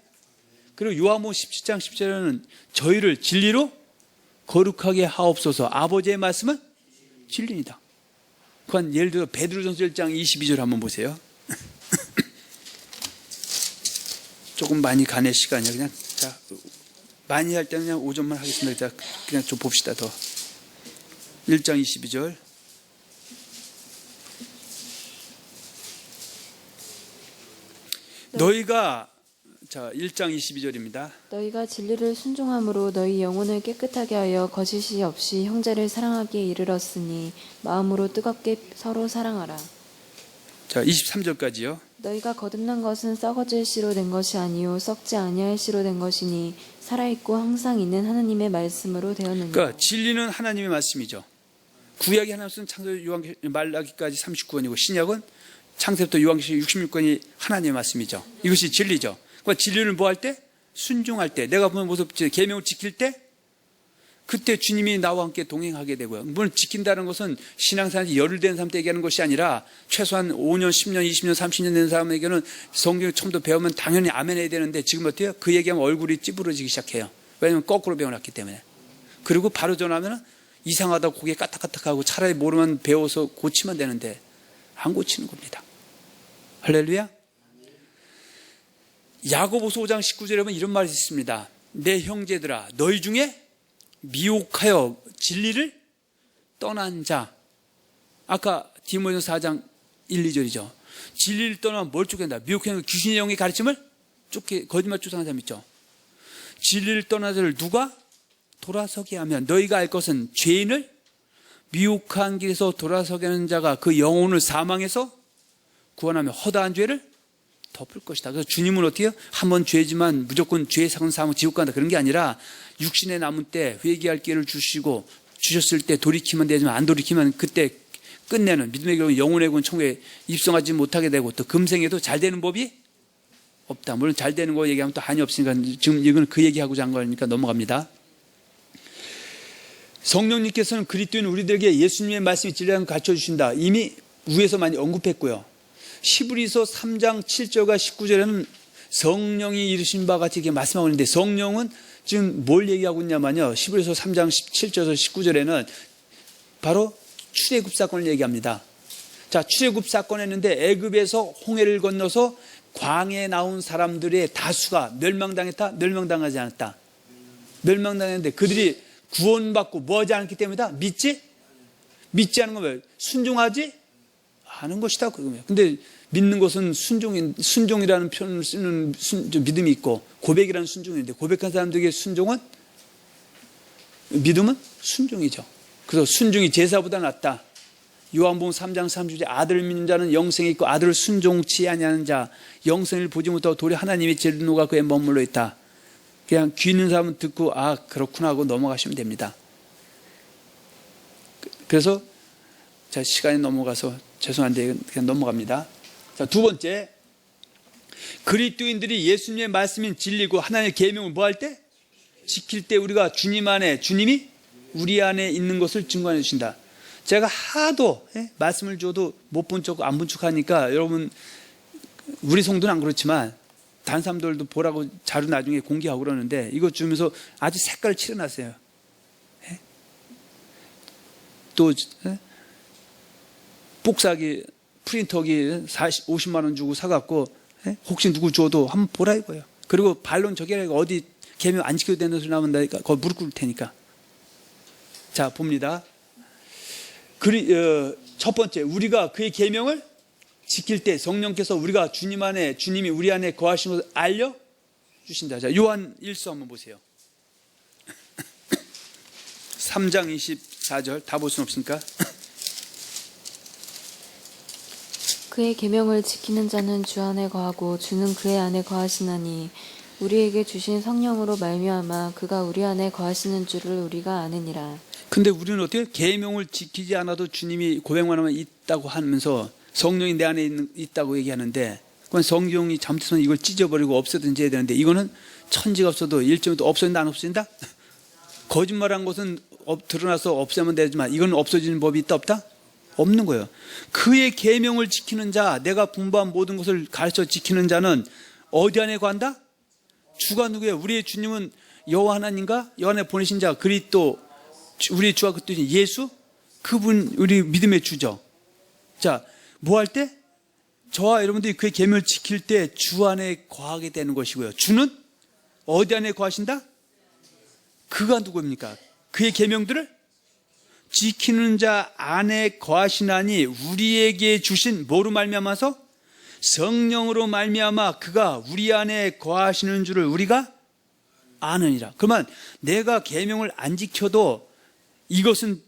Speaker 1: 그리고 요한복음 17장 10절에는 저희를 진리로 거룩하게 하옵소서. 아버지의 말씀은 진리입니다. 그건 예를 들어 베드로전서 1장 22절 한번 보세요. 조금 많이 가낼 시간이야. 그냥 자 많이 할 때는 그냥 5점만 하겠습니다. 자 그냥 좀 봅시다 더. 1장 22절. 너희가 자 1장 22절입니다.
Speaker 2: 너희가 진리를 순종함으로 너희 영혼을 깨끗하게 하여 거짓이 없이 형제를 사랑하기에 이르렀으니 마음으로 뜨겁게 서로 사랑하라.
Speaker 1: 자 23절까지요.
Speaker 2: 너희가 거듭난 것은 썩어질 씨로 된 것이 아니요 썩지 아니할 씨로 된 것이니 살아있고 항상 있는 하나님의 말씀으로 되었느니라.
Speaker 1: 그러니까 진리는 하나님의 말씀이죠. 구약이 하나님은 창세기 말라기까지 39권이고 신약은 창세부터 요한계시록 66권이 하나님의 말씀이죠. 이것이 진리죠. 그러니까 진리를 뭐 할 때? 순종할 때. 내가 보는 모습, 계명을 지킬 때 그때 주님이 나와 함께 동행하게 되고요. 물론 지킨다는 것은 신앙생활이 열흘 된 사람한테 얘기하는 것이 아니라 최소한 5년, 10년, 20년, 30년 된 사람에게는 성경을 처음부터 배우면 당연히 아멘 해야 되는데 지금 어때요? 그 얘기하면 얼굴이 찌부러지기 시작해요. 왜냐하면 거꾸로 배워놨기 때문에. 그리고 바로 전하면 이상하다고 고개 까딱까딱하고 차라리 모르면 배워서 고치면 되는데 안 고치는 겁니다. 할렐루야. 야고보서 5장 19절에 보면 이런 말이 있습니다. 내 형제들아 너희 중에 미혹하여 진리를 떠난 자. 아까 디모데전서 4장 1, 2절이죠. 진리를 떠나면 뭘 쫓겨낸다? 미혹하여 귀신의 영의 가르침을 거짓말 주장하는 사람 있죠. 진리를 떠난 자를 누가 돌아서게 하면 너희가 알 것은 죄인을 미혹한 길에서 돌아서게 하는 자가 그 영혼을 사망해서 구원하며 허다한 죄를 덮을 것이다. 그래서 주님은 어떻게 해요? 한번 죄지만 무조건 죄의 상은 사면 지옥 간다. 그런 게 아니라 육신에 남은 때 회개할 기회를 주셨을 때 돌이키면 되지만 안 돌이키면 그때 끝내는 믿음의 결국 영혼의 군 천국에 입성하지 못하게 되고 또 금생에도 잘 되는 법이 없다. 물론 잘 되는 거 얘기하면 또 한이 없으니까 지금 이건 그 얘기하고자 한 거니까 넘어갑니다. 성령님께서는 그리스도인 우리들에게 예수님의 말씀이 진리를 가르쳐 주신다. 이미 위에서 많이 언급했고요. 히브리서 3장 7절과 19절에는 성령이 이루신 바 같이 이렇게 말씀하고 있는데, 성령은 지금 뭘 얘기하고 있냐면요, 히브리서 3장 17절에서 19절에는 바로 출애굽 사건을 얘기합니다. 자, 출애굽 사건 했는데 애굽에서 홍해를 건너서 광야에 나온 사람들의 다수가 멸망당했다? 멸망당하지 않았다? 멸망당했는데 그들이 구원받고 뭐하지 않기 때문이다? 믿지 않은 건 왜? 순종하지 않은 것이다. 근데 믿는 것은 순종이라는 표현을 쓰는 믿음이 있고, 고백이라는 순종인데, 고백한 사람들에게 믿음은 순종이죠. 그래서 순종이 제사보다 낫다. 요한복음 3장 30절에 아들을 믿는 자는 영생이 있고 아들을 순종치 아니하는 자 영생을 보지 못하고 도리어 하나님의 진노가 그에 머물러 있다. 그냥 귀 있는 사람은 듣고 아 그렇구나 하고 넘어가시면 됩니다. 그래서 자, 시간이 넘어가서 죄송한데 그냥 넘어갑니다. 자, 두 번째, 그리스도인들이 예수님의 말씀인 진리고 하나님의 계명을 뭐 할 때? 지킬 때 우리가 주님 안에, 주님이 우리 안에 있는 것을 증거해 주신다. 제가 하도 말씀을 줘도 못 본 척 안 본 척 하니까 여러분, 우리 성도는 안 그렇지만 다른 사람들도 보라고 자료 나중에 공개하고 그러는데, 이거 주면서 아주 색깔을 칠해놨어요. 또 복사기 프린터기 50만 원 주고 사갖고 혹시 누구 줘도 한번 보라 이거예요. 그리고 반론 저게 어디 계명 안 지켜도 되는 소리 나면 나니까 거기 무릎 꿇을 테니까. 자, 봅니다. 첫 번째, 우리가 그의 계명을 지킬 때 성령께서 우리가 주님 안에, 주님이 우리 안에 거하시는 것을 알려주신다. 자, 요한 1서 한번 보세요. 3장 24절 다 볼 수는 없으니까.
Speaker 2: 그의 계명을 지키는 자는 주 안에 거하고 주는 그의 안에 거하시나니 우리에게 주신 성령으로 말미암아 그가 우리 안에 거하시는 줄을 우리가 아느니라.
Speaker 1: 근데 우리는 어떻게 계명을 지키지 않아도 주님이 고백만 하면 있다고 하면서 성령이 내 안에 있다고 얘기하는데, 그건 성경이 잘못해서 이걸 찢어버리고 없애든지 해야 되는데, 이거는 천지가 없어도 일정도 없어진다 안 없어진다? 거짓말한 것은 드러나서 없애면 되지만 이건 없어지는 법이 있다 없다? 없는 거예요. 그의 계명을 지키는 자, 내가 분부한 모든 것을 가르쳐 지키는 자는 어디 안에 거한다? 주가 누구예요? 우리의 주님은 여호와 하나님과 여호와 안에 보내신 자 그리스도, 우리의 주와 그리스도인 예수, 그분 우리 믿음의 주죠. 자, 뭐 할 때? 저와 여러분들이 그의 계명을 지킬 때 주 안에 거하게 되는 것이고요. 주는 어디 안에 거하신다? 그가 누구입니까? 그의 계명들을 지키는 자 안에 거하시나니 우리에게 주신 뭐로 말미암아서? 성령으로 말미암아 그가 우리 안에 거하시는 줄을 우리가 아느니라. 그러면 내가 계명을 안 지켜도 이것은,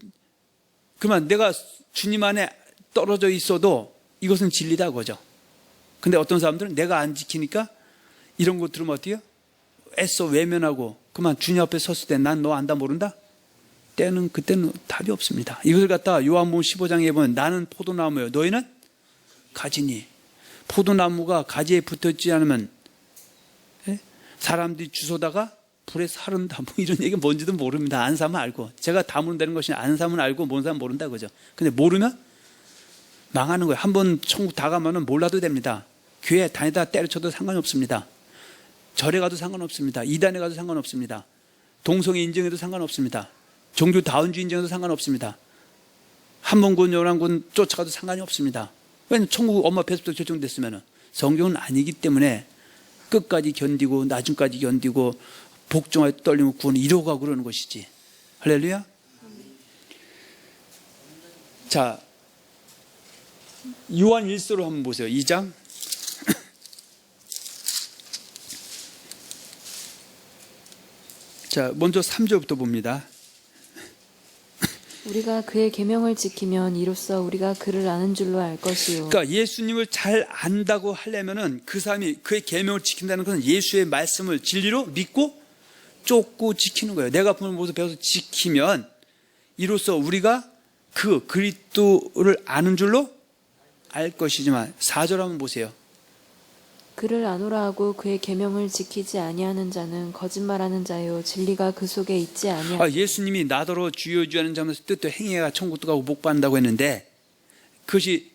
Speaker 1: 그러면 내가 주님 안에 떨어져 있어도 이것은 진리다 그거죠. 근데 어떤 사람들은 내가 안 지키니까 이런 거 들으면 어때요? 애써 외면하고 그만 주님 앞에 섰을 때 난 너 안다 모른다? 그때는 답이 없습니다. 이것을 갖다 요한복음 15장에 보면 나는 포도나무요 너희는 가지니, 포도나무가 가지에 붙었지 않으면 사람들이 주워다가 불에 사른다 뭐 이런 얘기가 뭔지도 모릅니다. 안 사면 알고, 제가 다 모른다는 것이 안 사면 알고 모르는 사람 모른다 그죠. 근데 모르면 망하는 거예요. 한번 천국 다 가면은 몰라도 됩니다. 교회 다니다 때려쳐도 상관이 없습니다. 절에 가도 상관없습니다. 이단에 가도 상관없습니다. 동성애 인정해도 상관없습니다. 종교 다운주의 인정해도 상관없습니다. 한번군 열한군 쫓아가도 상관이 없습니다. 왜냐하면 천국 엄마 뱃속에서 결정됐으면. 성경은 아니기 때문에 끝까지 견디고 나중까지 견디고 복종하여 떨리면 구원을 이루어가고 그러는 것이지. 할렐루야. 자, 요한 1서로 한번 보세요. 2장. 자, 먼저 3절부터 봅니다.
Speaker 2: 우리가 그의 계명을 지키면 이로써 우리가 그를 아는 줄로 알 것이요.
Speaker 1: 그러니까 예수님을 잘 안다고 하려면은 그 사람이 그의 계명을 지킨다는 것은 예수의 말씀을 진리로 믿고 쫓고 지키는 거예요. 내가 보는 모습 배워서 지키면 이로써 우리가 그 그리스도를 아는 줄로 알 것이지만, 4절 한번 보세요.
Speaker 2: 그를 아노라 하고 그의 계명을 지키지 아니하는 자는 거짓말하는 자요 진리가 그 속에 있지 아니하.
Speaker 1: 예수님이 나더러 주여 주여 하는 자면서 뜻대로 행해야 천국도 가고 복 받는다고 했는데, 그것이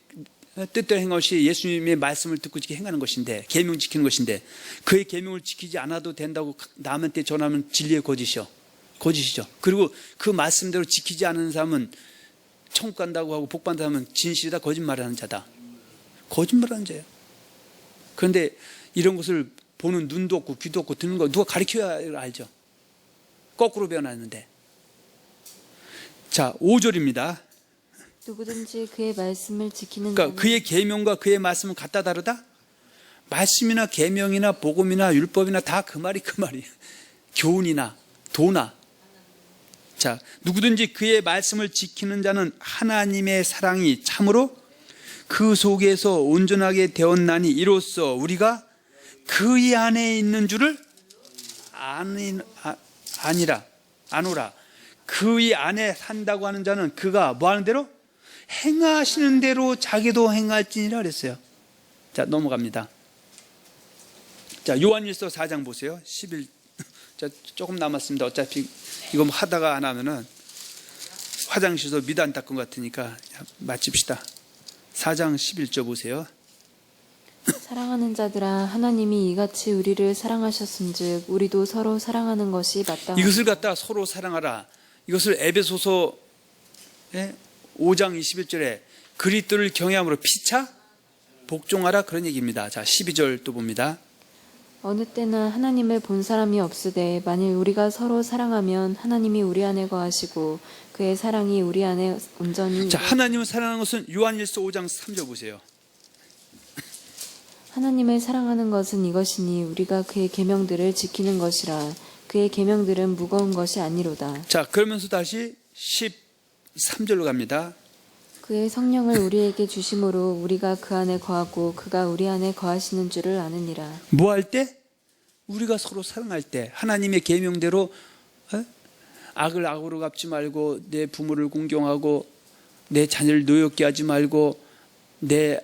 Speaker 1: 뜻대로 행한 것이 예수님의 말씀을 듣고 행하는 것인데, 계명 지키는 것인데, 그의 계명을 지키지 않아도 된다고 남한테 전하면 진리의 거짓이죠. 그리고 그 말씀대로 지키지 않는 사람은 천국 간다고 하고 복 받는다 하면 진실이다, 거짓말하는 자다. 거짓말하는 자예요. 그런데 이런 것을 보는 눈도 없고 귀도 없고 듣는 거 누가 가르쳐야 알죠. 거꾸로 배워놨는데. 자, 5절입니다.
Speaker 2: 누구든지 그의 말씀을 지키는
Speaker 1: 그러니까
Speaker 2: 자는
Speaker 1: 그의 계명과 그의 말씀은 같다 다르다? 말씀이나 계명이나 복음이나 율법이나 다 그 말이 교훈이나 도나. 자, 누구든지 그의 말씀을 지키는 자는 하나님의 사랑이 참으로 그 속에서 온전하게 되었나니 이로써 우리가 그의 안에 있는 줄을 아노라. 그의 안에 산다고 하는 자는 그가 뭐 하는 대로? 행하시는 대로 자기도 행할지니라 그랬어요. 자, 넘어갑니다. 자, 요한일서 4장 보세요. 11. 자, 조금 남았습니다. 어차피 이거 하다가 안 하면은 화장실에서 미단 닦은 것 같으니까 마칩시다. 4장 11절 보세요.
Speaker 2: 사랑하는 자들아 하나님이 이같이 우리를 사랑하셨음즉 우리도 서로 사랑하는 것이 마땅하다.
Speaker 1: 이것을 갖다 서로 사랑하라. 이것을 에베소서 5장 21절에 그리스도를 경외함으로 피차 복종하라 그런 얘기입니다. 자, 12절 또 봅니다.
Speaker 2: 어느 때나 하나님을 본 사람이 없으되 만일 우리가 서로 사랑하면 하나님이 우리 안에 거하시고 그의 사랑이 우리 안에 온전히.
Speaker 1: 자, 하나님을 사랑하는 것은 요한일서 5장 3절 보세요.
Speaker 2: 하나님을 사랑하는 것은 이것이니 우리가 그의 계명들을 지키는 것이라. 그의 계명들은 무거운 것이 아니로다.
Speaker 1: 자, 그러면서 다시 13절로 갑니다.
Speaker 2: 그의 성령을 우리에게 주심으로 우리가 그 안에 거하고 그가 우리 안에 거하시는 줄을 아느니라.
Speaker 1: 뭐 할 때? 우리가 서로 사랑할 때 하나님의 계명대로 악을 악으로 갚지 말고 내 부모를 공경하고 내 자녀를 노엽게 하지 말고 내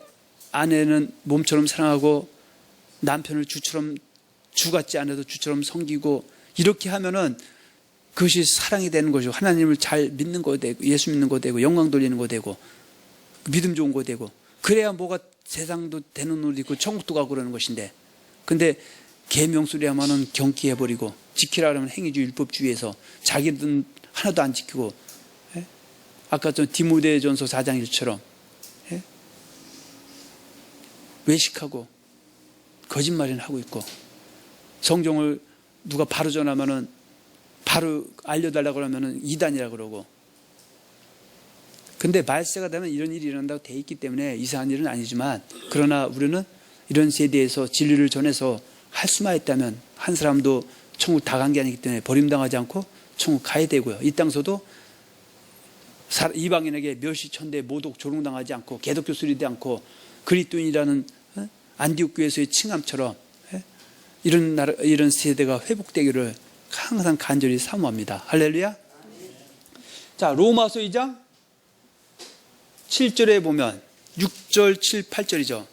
Speaker 1: 아내는 몸처럼 사랑하고 남편을 주처럼 주 같지 않아도 주처럼 섬기고 이렇게 하면은 그것이 사랑이 되는 것이고 하나님을 잘 믿는 거 되고 예수 믿는 거 되고 영광 돌리는 거 되고 믿음 좋은 거 되고 그래야 뭐가 세상도 되는 눈이 있고 천국도 가고 그러는 것인데 근데 계명 소리 하면은 경기해버리고 지키라 하면 행위주의 율법주의에서 자기들은 하나도 안 지키고 아까 전 디모데전서 4장 1처럼 외식하고 거짓말이나 하고 있고 성경을 누가 바로 전하면은 바로 알려달라고 하면은 이단이라고 그러고 근데 말세가 되면 이런 일이 일어난다고 돼 있기 때문에 이상한 일은 아니지만 그러나 우리는 이런 세대에서 진리를 전해서 할 수만 있다면 한 사람도 천국 다 간 게 아니기 때문에 버림당하지 않고 천국 가야 되고요. 이 땅서도 이방인에게 멸시천대 모독 조롱당하지 않고 개독교 소리되지 않고 그리스도인이라는 안디옥 교회에서의 칭함처럼 이런 나라 이런 세대가 회복되기를 항상 간절히 사모합니다. 할렐루야. 자, 로마서 2장 7절에 보면 6절, 7, 8절이죠.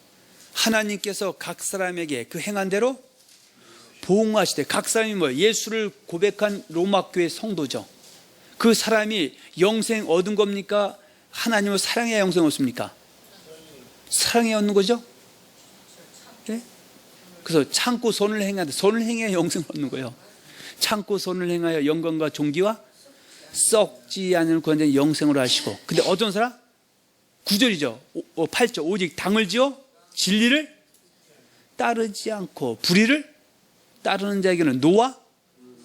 Speaker 1: 하나님께서 각 사람에게 그 행한 대로 보응하시되 각 사람이 뭐예요? 예수를 고백한 로마 교회 성도죠. 그 사람이 영생 얻은 겁니까? 하나님을 사랑해야 영생 얻습니까? 사랑해 얻는 거죠. 네? 그래서 참고 선을 행하되 선을 행해야 영생 얻는 거예요. 참고 선을 행하여 영광과 존귀와 썩지 않을 구원자 영생으로 하시고 근데 어떤 사람? 9절이죠. 8절 오직 당을 지어 진리를 따르지 않고 불의를 따르는 자에게는 노와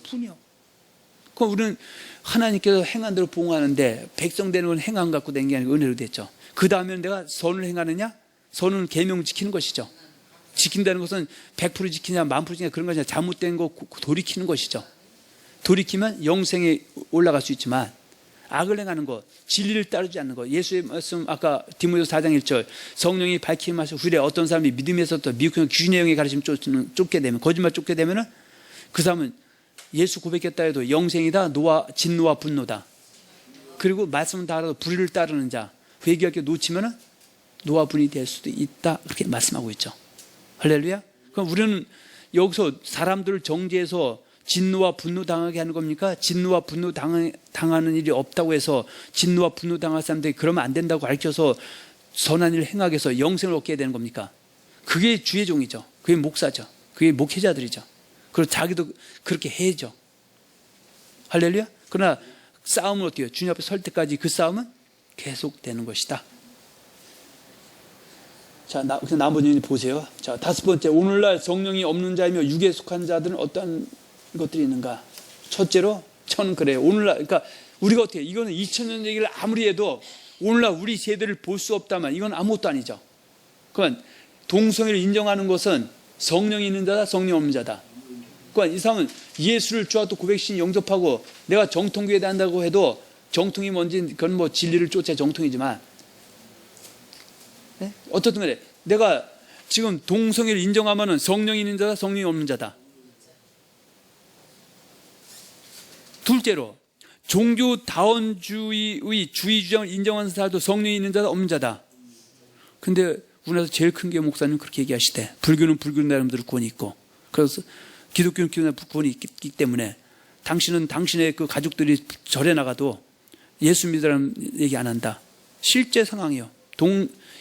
Speaker 1: 분이요. 그럼 우리는 하나님께서 행한 대로 보응하는데 백성 되는 건 행한 갖고 된 게 아니고 은혜로 됐죠. 그 다음에 내가 선을 행하느냐? 선은 계명 지키는 것이죠. 지킨다는 것은 100% 지키냐 1000% 지키냐 그런 것이 아니라 잘못된 거 돌이키는 것이죠. 돌이키면 영생에 올라갈 수 있지만 악을 행하는 것, 진리를 따르지 않는 것. 예수의 말씀 아까 디모데서 4장 1절 성령이 밝힘하셔 후에 어떤 사람이 믿음에서부터 미혹한 귀신의 영에 가르침 쫓게 되면 거짓말 쫓게 되면은 그 사람은 예수 고백했다 해도 영생이다 노와 진노와 분노다. 그리고 말씀은 다 알아도 불의를 따르는 자 회개할 게 놓치면은 노와 분이 될 수도 있다 그렇게 말씀하고 있죠. 할렐루야. 그럼 우리는 여기서 사람들을 정죄해서 진노와 분노 당하게 하는 겁니까? 진노와 분노 당하는 일이 없다고 해서 진노와 분노 당할 사람들이 그러면 안 된다고 가르쳐서 선한 일을 행하게 해서 영생을 얻게 되는 겁니까? 그게 주의 종이죠. 그게 목사죠. 그게 목회자들이죠. 그리고 자기도 그렇게 해야죠. 할렐루야. 그러나 싸움은 어때요? 주님 앞에 설 때까지 그 싸움은 계속되는 것이다. 자, 나머지는 보세요. 자, 5번째, 오늘날 성령이 없는 자이며 육에 속한 자들은 어떠한 것들이 있는가? 첫째로 저는 그래요. 오늘날, 그러니까 우리가 어떻게 해요? 이거는 2000년 얘기를 아무리 해도 오늘날 우리 세대를 볼 수 없다면 이건 아무것도 아니죠. 그러니까 동성애를 인정하는 것은 성령이 있는 자다, 성령 없는 자다. 그러니까 이 사람은 예수를 주와 또 고백신 영접하고 내가 정통교회 다닌다고 해도 정통이 뭔지 그건 뭐 진리를 쫓아 정통이지만, 네? 어떻든 간에 내가 지금 동성애를 인정하면은 성령이 있는 자다, 성령이 없는 자다. 둘째로 종교다원주의의 주의 주장을 인정하는 사람도 성령이 있는 자다, 없는 자다. 근데 우리나라에서 제일 큰 게 목사님 그렇게 얘기하시대. 불교는 불교 나름대로 구원이 있고, 그래서 기독교는 기독교 나름대로 구원이 있기 때문에 당신은 당신의 그 가족들이 절에 나가도 예수 믿으라는 얘기 안 한다. 실제 상황이요.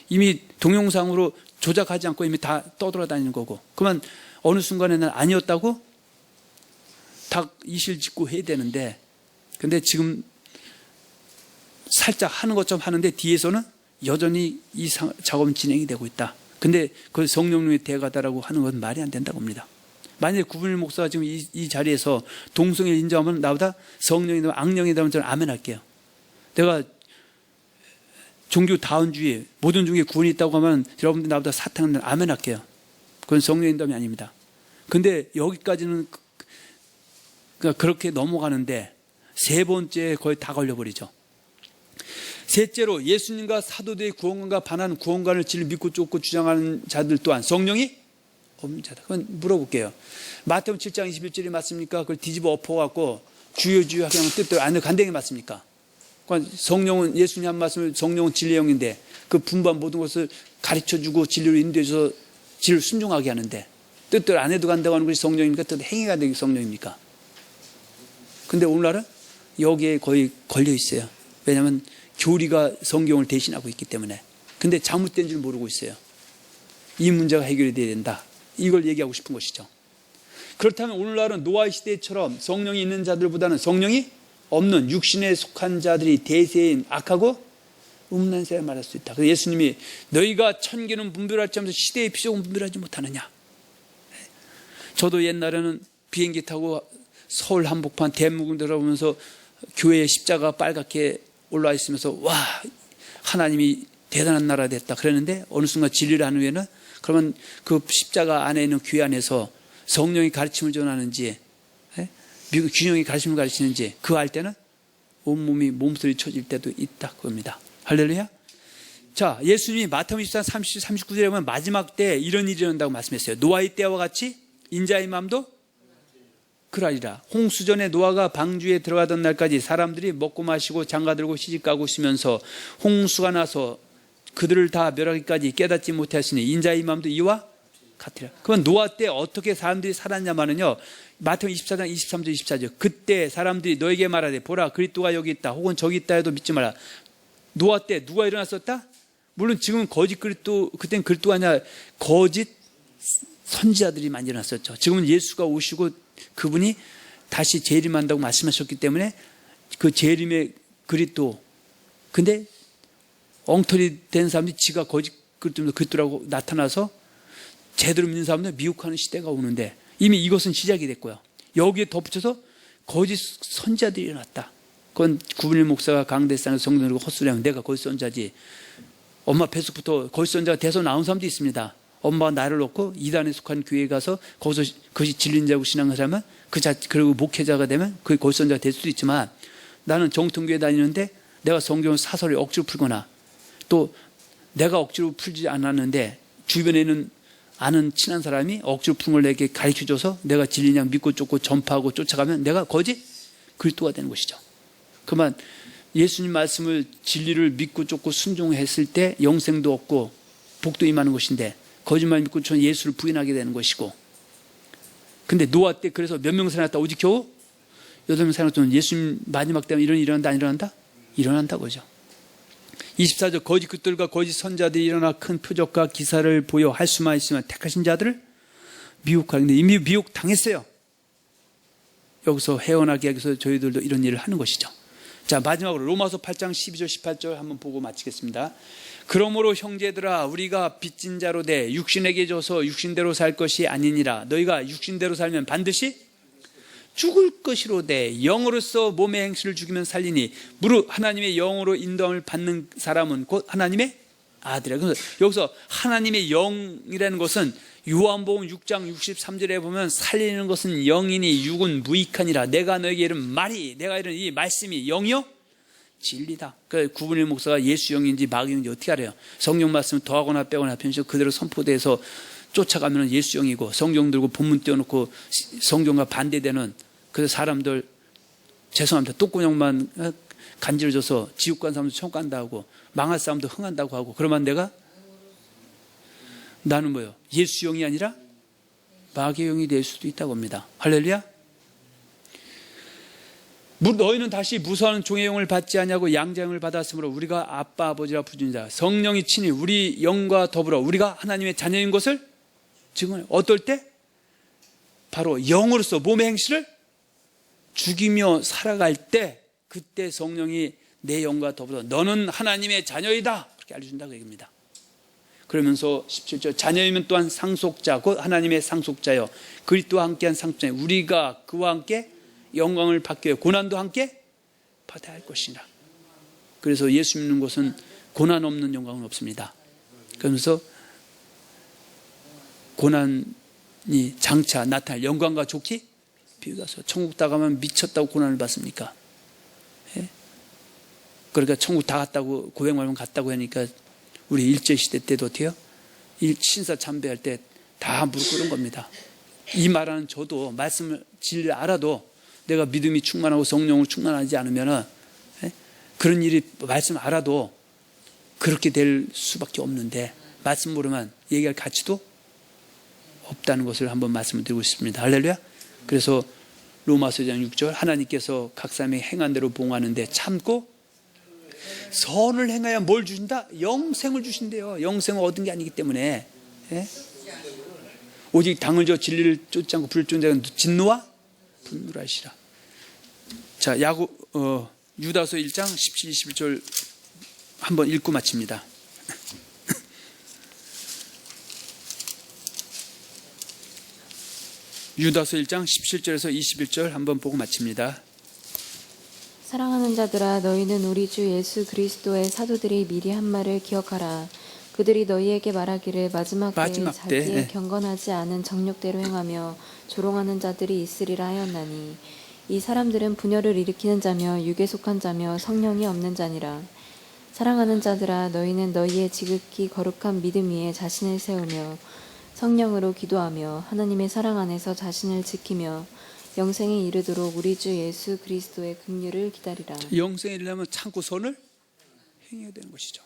Speaker 1: 이미 동영상으로 조작하지 않고 이미 다 떠돌아다니는 거고. 그러면 어느 순간에는 아니었다고 딱 이실직고 해야 되는데, 근데 지금 살짝 하는 것처럼 하는데 뒤에서는 여전히 이 작업은 진행이 되고 있다. 근데 그 성령님의 대가다라고 하는 건 말이 안 된다고 봅니다. 만약에 구분일 목사가 지금 이 자리에서 동성애를 인정하면 나보다 성령이다 악령이다 하면 저는 아멘 할게요. 내가 종교다원주의 모든 종교에 구원이 있다고 하면 여러분들 나보다 사탄은 아멘 할게요. 그건 성령인담이 아닙니다. 근데 여기까지는 그러니까 그렇게 넘어가는데 세 번째 거의 다 걸려버리죠. 셋째로 예수님과 사도들의 구원관과 반하는 구원관을 진리 믿고 쫓고 주장하는 자들 또한 성령이 없는 자다. 그건 물어볼게요. 마태복음 7장 21절이 맞습니까? 그걸 뒤집어 엎어갖고 주여 주여 하게 하면 뜻대로 안 간댕이 맞습니까? 그러니까 성령은 예수님 한 말씀을 성령은 진리의 영인데 그 분반 모든 것을 가르쳐주고 진리로 인도해서 진리를 순종하게 하는데 뜻대로 안 해도 간다고 하는 것이 성령입니까? 뜻대로 행위가 되는 게 성령입니까? 근데 오늘날은 여기에 거의 걸려 있어요. 왜냐하면 교리가 성경을 대신하고 있기 때문에. 근데 잘못된 줄 모르고 있어요. 이 문제가 해결이 돼야 된다. 이걸 얘기하고 싶은 것이죠. 그렇다면 오늘날은 노아의 시대처럼 성령이 있는 자들보다는 성령이 없는 육신에 속한 자들이 대세인 악하고 음란 세를 말할 수 있다. 그래서 예수님이 너희가 천기는 분별할지 하면서 시대의 피조금 분별하지 못하느냐. 저도 옛날에는 비행기 타고 서울 한복판 대문을 들어보면서 교회의 십자가 빨갛게 올라와 있으면서 와 하나님이 대단한 나라 됐다 그랬는데 어느 순간 진리를 한 후에는 그러면 그 십자가 안에 있는 교회 안에서 성령이 가르침을 전하는지 미국 균형이 가르침을 가르치는지 그거 할 때는 온몸이 몸소리 쳐질 때도 있다 그겁니다. 할렐루야. 자, 예수님이 마태복음 24, 39절에 보면 마지막 때 이런 일이 일어난다고 말씀했어요. 노아의 때와 같이 인자의 마음도 그러하리라. 홍수전에 노아가 방주에 들어가던 날까지 사람들이 먹고 마시고 장가들고 시집가고 있으면서 홍수가 나서 그들을 다 멸하기까지 깨닫지 못하시니 인자의 마음도 이와 같으라. 그건 노아 때 어떻게 사람들이 살았냐마는요, 마태복음 24장 23절 24절 그때 사람들이 너에게 말하되 보라 그리스도가 여기 있다 혹은 저기 있다 해도 믿지 마라. 노아 때 누가 일어났었다? 물론 지금은 거짓 그리스도, 그때는 그리스도가 아니라 거짓 선지자들이 많이 일어났었죠. 지금은 예수가 오시고 그분이 다시 재림한다고 말씀하셨기 때문에 그 재림의 그리스도. 근데 엉터리 된 사람들이 지가 거짓 그리스도라고 나타나서 제대로 믿는 사람들 미혹하는 시대가 오는데 이미 이것은 시작이 됐고요. 여기에 덧붙여서 거짓 선지자들이 일어났다. 그건 구분일 목사가 강대상에서 성도들고 헛소리하면 내가 거짓 선지자지. 엄마 뱃속부터 거짓 선지자가 돼서 나온 사람도 있습니다. 엄마가 나를 놓고 이단에 속한 교회에 가서 거기서 그것이 진리인 자고 신앙을 하면 그리고 목회자가 되면 그게 거짓 선지자가 될 수도 있지만 나는 정통교회 다니는데 내가 성경 사설을 억지로 풀거나 또 내가 억지로 풀지 않았는데 주변에 있는 아는 친한 사람이 억지로 푼 걸 내게 가르쳐줘서 내가 진리냐 믿고 쫓고 전파하고 쫓아가면 내가 거짓 그리스도가 되는 것이죠. 그만 예수님 말씀을 진리를 믿고 쫓고 순종했을 때 영생도 얻고 복도 임하는 것인데 거짓말 믿고 전 예수를 부인하게 되는 것이고, 근데 노아 때 그래서 몇 명 살았다? 오직 겨우 8명 살았던 예수님 마지막 때면 이런 일이 일어난다 안 일어난다? 일어난다고죠. 24절 거짓 끝들과 거짓 선자들이 일어나 큰 표적과 기사를 보여 할 수만 있으면 택하신 자들을 미혹하는데 이미 미혹 당했어요. 여기서 헤어나게 하기 위해서 저희들도 이런 일을 하는 것이죠. 자, 마지막으로 로마서 8장 12절 18절 한번 보고 마치겠습니다. 그러므로 형제들아 우리가 빚진 자로 돼 육신에게 줘서 육신대로 살 것이 아니니라. 너희가 육신대로 살면 반드시 죽을 것이로되 영으로서 몸의 행실을 죽이면 살리니 무릇 하나님의 영으로 인도함을 받는 사람은 곧 하나님의 아들이라. 그래서 여기서 하나님의 영이라는 것은 요한복음 6장 63절에 보면 살리는 것은 영이니 육은 무익하니라. 내가 너에게 이른 말이, 내가 이른 이 말씀이 영이요 진리다. 그 구분의 목사가 예수 영인지 마귀인지 어떻게 알아요? 성경 말씀 더하거나 빼거나 편식 그대로 선포돼서 쫓아가면 예수 영이고, 성경 들고 본문 띄워놓고 성경과 반대되는 그 사람들, 죄송합니다, 똥구녕만 간지러져서 지옥 간 사람도 천국 간다고 하고 망할 사람도 흥한다고 하고, 그러면 내가 나는 뭐예요? 예수 영이 아니라 마귀의 영이 될 수도 있다고 합니다. 할렐루야. 너희는 다시 무서워하는 종의 영을 받지 아니하고 양자의 영을 받았으므로 우리가 아빠 아버지라 부르자. 성령이 친히 우리 영과 더불어 우리가 하나님의 자녀인 것을 증언해요. 어떨 때? 바로 영으로서 몸의 행실을 죽이며 살아갈 때, 그때 성령이 내 영과 더불어 너는 하나님의 자녀이다 그렇게 알려준다고 얘기합니다. 그러면서 17절 자녀이면 또한 상속자 곧 하나님의 상속자여 그리스도와 함께한 상속자여 우리가 그와 함께 영광을 받게 하여 고난도 함께 받아야 할 것이라. 그래서 예수 믿는 것은 고난 없는 영광은 없습니다. 그러면서 고난이 장차 나타날 영광과 좋기 비유가서 천국 다 가면 미쳤다고 고난을 받습니까? 예? 그러니까 천국 다 갔다고 고백말만 갔다고 하니까 우리 일제시대 때도 어때요? 신사 참배할 때 다 무릎 꿇은 겁니다. 이 말하는 저도 말씀을 진리를 알아도 내가 믿음이 충만하고 성령으로 충만하지 않으면 그런 일이 말씀 알아도 그렇게 될 수밖에 없는데, 말씀 모르면 얘기할 가치도 없다는 것을 한번 말씀을 드리고 싶습니다. 할렐루야. 그래서 로마서 1장 6절 하나님께서 각 사람이 행한 대로 봉하는데 참고 선을 행하여 뭘 주신다? 영생을 주신대요. 영생을 얻은 게 아니기 때문에. 예? 오직 당을 줘 진리를 쫓지 않고 불을 쫓는 자는 진노와 분노를 하시라. 자, 유다서 1장 17, 21절 한번 읽고 마칩니다. 유다서 1장 17절에서 21절 한번 보고 마칩니다.
Speaker 2: 사랑하는 자들아 너희는 우리 주 예수 그리스도의 사도들이 미리 한 말을 기억하라. 그들이 너희에게 말하기를 마지막 때에 자기의 경건하지 않은 정욕대로 행하며 조롱하는 자들이 있으리라 하였나니 이 사람들은 분열을 일으키는 자며 육에 속한 자며 성령이 없는 자니라. 사랑하는 자들아 너희는 너희의 지극히 거룩한 믿음 위에 자신을 세우며 성령으로 기도하며 하나님의 사랑 안에서 자신을 지키며 영생에 이르도록 우리 주 예수 그리스도의 긍휼을 기다리라.
Speaker 1: 영생에 이르려면 참고 선을 행해야 되는 것이죠.